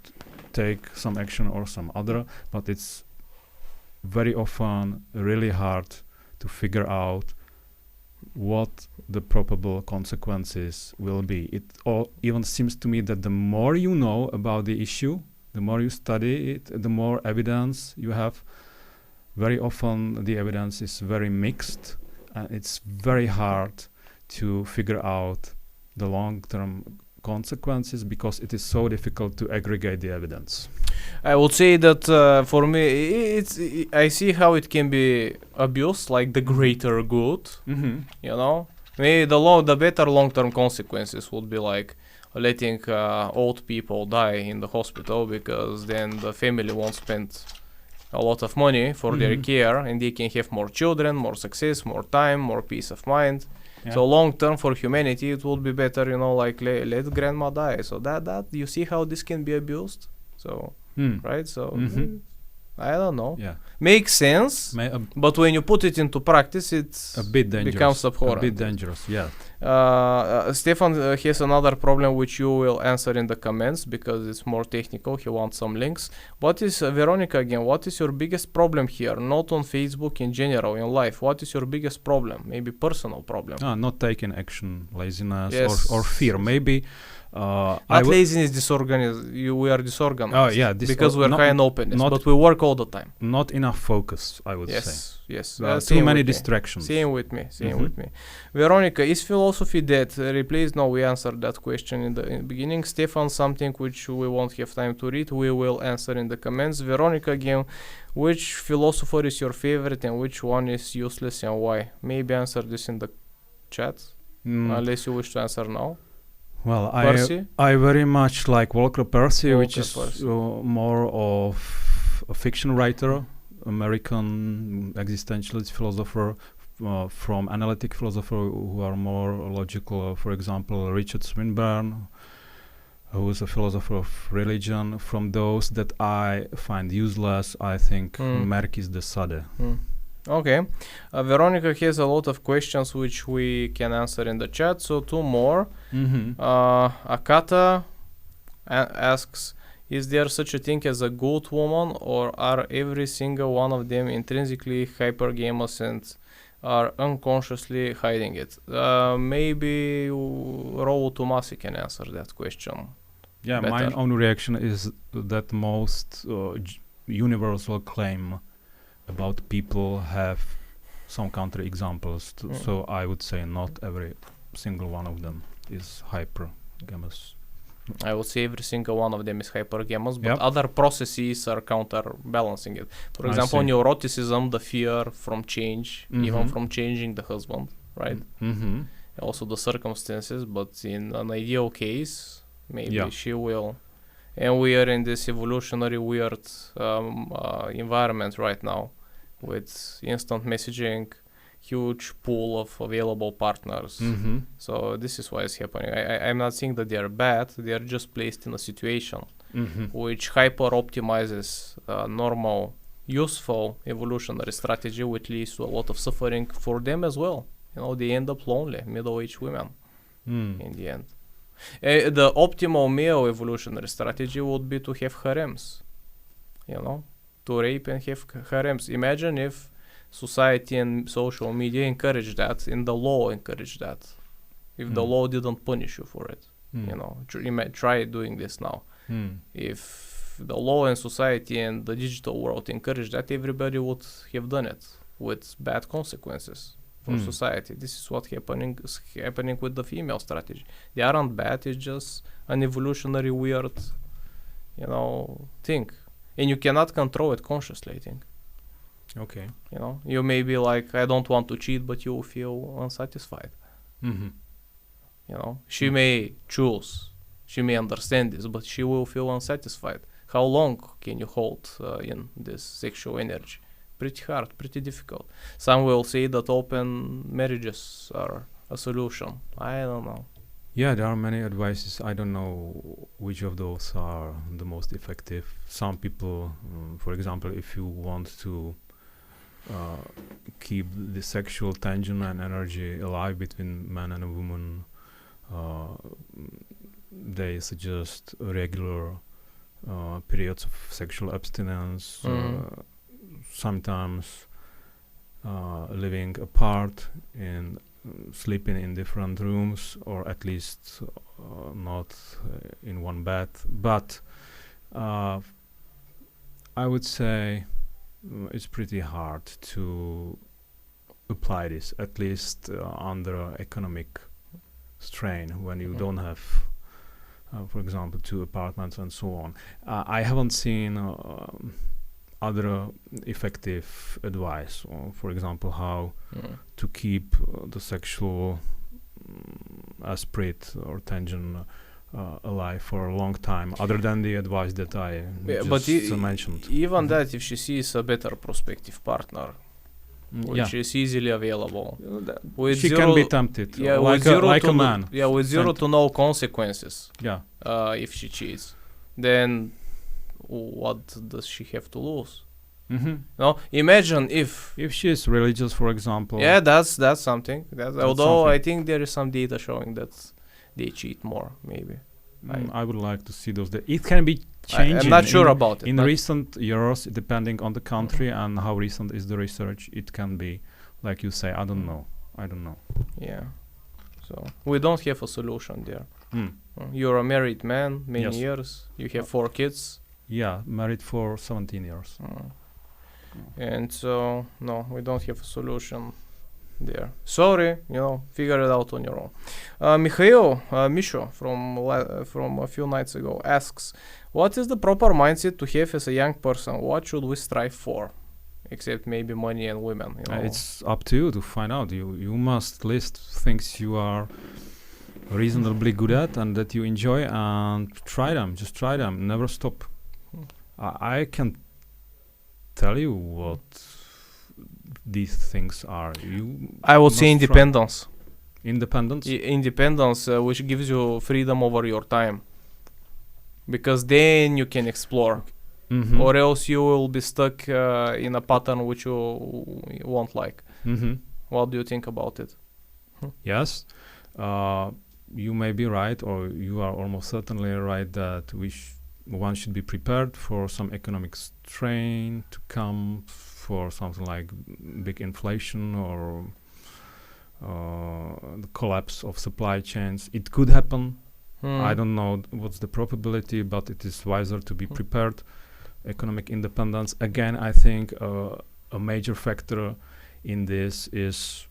take some action or some other, but it's very often really hard to figure out what the probable consequences will be. It all even seems to me that the more you know about the issue, the more you study it, the more evidence you have. Very often the evidence is very mixed, and it's very hard to figure out the long-term consequences because it is so difficult to aggregate the evidence. I would say that for me, I see how it can be abused, like the greater good. Maybe the better long-term consequences would be like letting old people die in the hospital, because then the family won't spend a lot of money for their care, and they can have more children, more success, more time, more peace of mind. So long term for humanity, it would be better, like let grandma die. So that you see how this can be abused. So right. So I don't know. Yeah, makes sense. But when you put it into practice, it's a bit dangerous. Becomes abhorrent. A bit dangerous. Yeah. Stefan has another problem which you will answer in the comments because it's more technical. He wants some links. What is Veronica again? What is your biggest problem here? Not on Facebook, in general, in life. What is your biggest problem? Maybe personal problem. Not taking action, laziness, or fear. Maybe. Not laziness, disorganized. We are disorganized. Oh yeah, because we're high in openness, but we work all the time. Not enough focus, I would say. Yes. Too many distractions. Same with me. Veronica, is philosophy dead? Replaced? No, we answered that question in the beginning. Stefan, something which we won't have time to read. We will answer in the comments. Veronica again, which philosopher is your favorite and which one is useless and why? Maybe answer this in the chat, unless you wish to answer now. Well, I very much like Volker Percy, which is more of a fiction writer, American existentialist philosopher, from analytic philosopher who are more logical. For example, Richard Swinburne, who is a philosopher of religion. From those that I find useless, I think Marquis de Sade. Okay. Veronica has a lot of questions which we can answer in the chat. So 2 more. Akata asks, is there such a thing as a good woman, or are every single one of them intrinsically hypergamous and are unconsciously hiding it? Maybe Raul Tomasi can answer that question. Yeah, better. My own reaction is that most universal claim about people have some counter-examples. So I would say not every single one of them is hypergamous. I would say every single one of them is hypergamous, but other processes are counterbalancing it. For example, neuroticism, the fear from change, even from changing the husband, right? Also the circumstances, but in an ideal case, maybe she will. And we are in this evolutionary weird environment right now with instant messaging, huge pool of available partners. So this is why it's happening. I'm not saying that they are bad. They are just placed in a situation which hyper optimizes normal, useful evolutionary strategy, which leads to a lot of suffering for them as well. They end up lonely, middle-aged women in the end. The optimal male evolutionary strategy would be to have harems, to rape and have harems. Imagine if society and social media encourage that, and the law encourage that. If the law didn't punish you for it, try doing this now. If the law and society and the digital world encourage that, everybody would have done it with bad consequences for society. This is what happening with the female strategy. They aren't bad. It's just an evolutionary weird, thing, and you cannot control it consciously, I think. Okay. You may be like, I don't want to cheat, but you feel unsatisfied. She may choose, she may understand this, but she will feel unsatisfied. How long can you hold in this sexual energy? Pretty hard, pretty difficult. Some will say that open marriages are a solution. I don't know. Yeah, there are many advices. I don't know which of those are the most effective. Some people, for example, if you want to keep the sexual tension and energy alive between man and a woman, they suggest regular periods of sexual abstinence, sometimes living apart and sleeping in different rooms, or at least not in one bed. But I would say it's pretty hard to apply this, at least under economic strain, when you don't have, for example, 2 apartments and so on. I haven't seen other effective advice, for example, how to keep the sexual esprit or tension alive for a long time, other than the advice that I mentioned. Even that, if she sees a better prospective partner, which is easily available, she can be tempted, like a man. Yeah, with zero to no consequences. Yeah. If she cheats, then what does she have to lose? No, imagine if she is religious, for example. Yeah, that's something. Although I think there is some data showing that they cheat more, maybe. I would like to see those. It can be changing. I'm not sure about it. In recent years, depending on the country and how recent is the research, it can be, like you say, I don't know. Yeah. So we don't have a solution there. You're a married man, many years. You have 4 kids. Yeah, married for 17 years. And so, no, we don't have a solution there. Sorry, figure it out on your own. Misho from a few nights ago asks, what is the proper mindset to have as a young person? What should we strive for? Except maybe money and women. It's up to you to find out. You must list things you are reasonably good at and that you enjoy, and try them. Just try them. Never stop. I can tell you what these things are. I would say independence. Independence, which gives you freedom over your time, because then you can explore, or else you will be stuck in a pattern which you won't like. What do you think about it? Yes, you may be right, or you are almost certainly right that one should be prepared for some economic strain to come, for something like big inflation or the collapse of supply chains. It could happen. I don't know what's the probability, but it is wiser to be prepared. Economic independence, again, I think a major factor in this is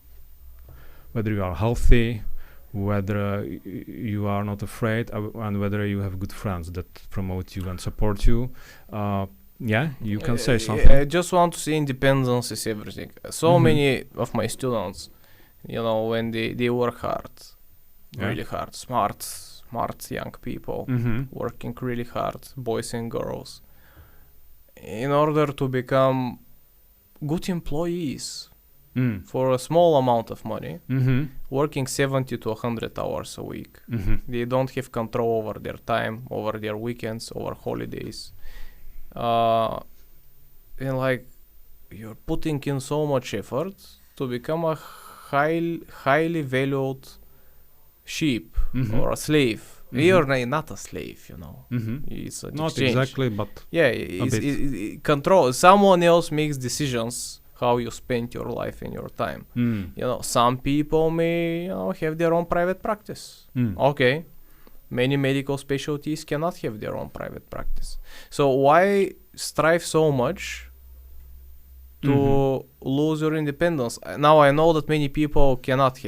whether you are healthy, whether you are not afraid, and whether you have good friends that promote you and support you. You can say something. I just want to say independence is everything. So many of my students, when they work hard, really hard, smart young people, working really hard, boys and girls, in order to become good employees, for a small amount of money, Mm-hmm. working 70 to 100 hours a week. Mm-hmm. They don't have control over their time, over their weekends, over holidays. And like, you're putting in so much effort to become a highly valued sheep Mm-hmm. or a slave. Mhm. You're not a slave, you know. Mm-hmm. It's an Not exchange. exactly, but Yeah, bit. control. Someone else makes decisions how you spend your life and your time. You know, some people may, have their own private practice. Okay. Many medical specialties cannot have their own private practice. So why strive so much to lose your independence? Now I know that many people cannot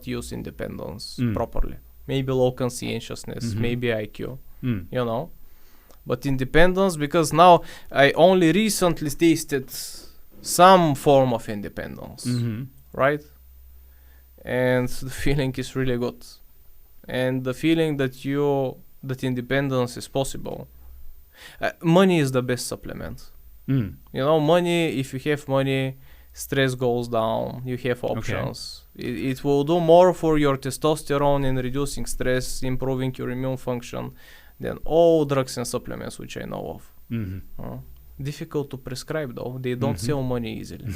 use independence properly. Maybe low conscientiousness, maybe IQ, you know. But independence, because now I only recently tasted some form of independence, right? And the feeling is really good. And the feeling that independence is possible. Money is the best supplement. You know, money, if you have money, stress goes down, you have options. It will do more for your testosterone in reducing stress, improving your immune function than all drugs and supplements which I know of. Difficult to prescribe though. They don't sell money easily.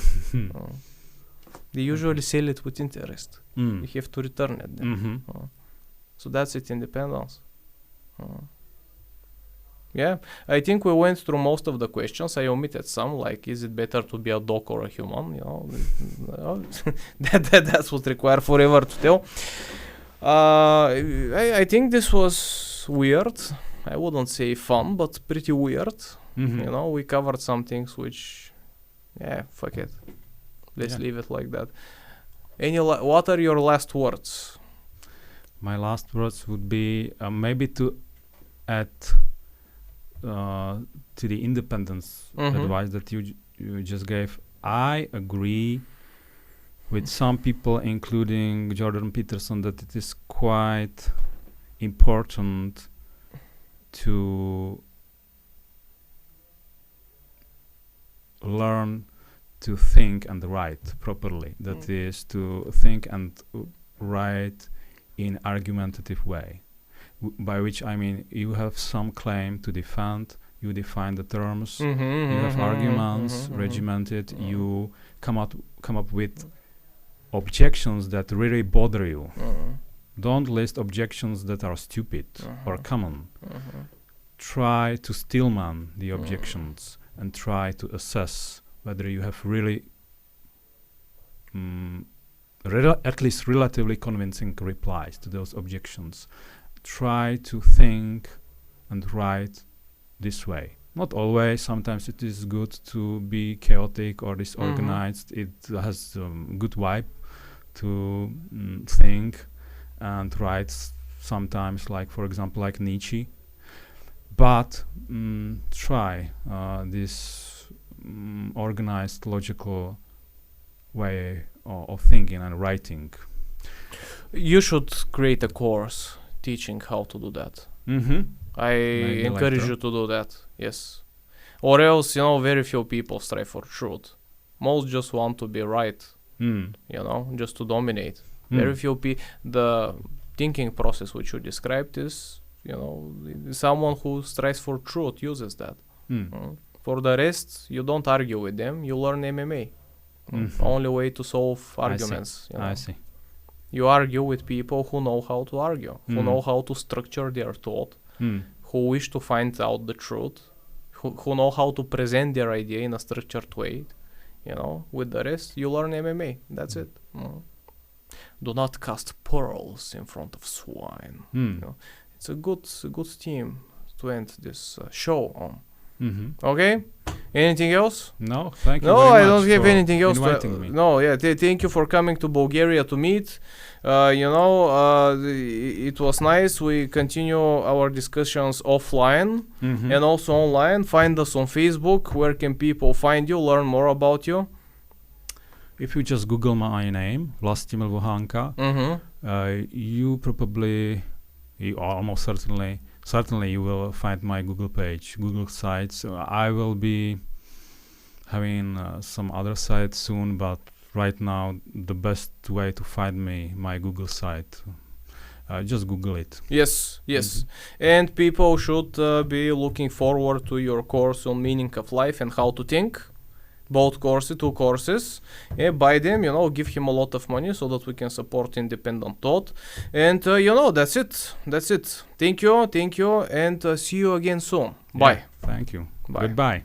They usually sell it with interest. You have to return it then. So that's it, independence. Yeah, I think we went through most of the questions. I omitted some, like, is it better to be a dog or a human? You know, that's what's required forever to tell. I think this was weird. I wouldn't say fun, but pretty weird. You know, we covered some things which, fuck it. Let's leave it like that. What are your last words? My last words would be maybe to add to the independence advice that you just gave. I agree with some people, including Jordan Peterson, that it is quite important to learn to think and write properly. That is, to think and write in argumentative way. By which I mean you have some claim to defend, you define the terms, you have arguments regimented, you come up with objections that really bother you. Don't list objections that are stupid or common. Try to stillman the objections and try to assess whether you have really at least relatively convincing replies to those objections. Try to think and write this way. Not always. Sometimes it is good to be chaotic or disorganized. It has good vibe to think and write sometimes, like, for example, like Nietzsche. But try this organized, logical way of thinking and writing. You should create a course teaching how to do that. I encourage you to do that. Yes. Or else, very few people strive for truth. Most just want to be right. Just to dominate. Very few people. The thinking process which you described is, someone who strives for truth uses that. For the rest, you don't argue with them. You learn MMA. Only way to solve arguments. I see. You argue with people who know how to argue, who know how to structure their thought, who wish to find out the truth, who know how to present their idea in a structured way. With the rest, you learn MMA. That's it. Do not cast pearls in front of swine. It's a good theme to end this show on. Okay? Anything else? No, thank you No, very I much don't have for anything else. inviting me. No, thank you for coming to Bulgaria to meet. It was nice. We continue our discussions offline and also online. Find us on Facebook. Where can people find you, learn more about you? If you just Google my name, Vlastimil Vohánka, you almost certainly you will find my Google page, Google sites. I will be having some other site soon, but right now the best way to find me, my Google site. Just Google it. Yes, yes. And people should be looking forward to your course on meaning of life and how to think. Both courses, 2 courses. Buy them, give him a lot of money so that we can support independent thought. And, that's it. That's it. Thank you, and see you again soon. Bye. Thank you. Bye. Goodbye.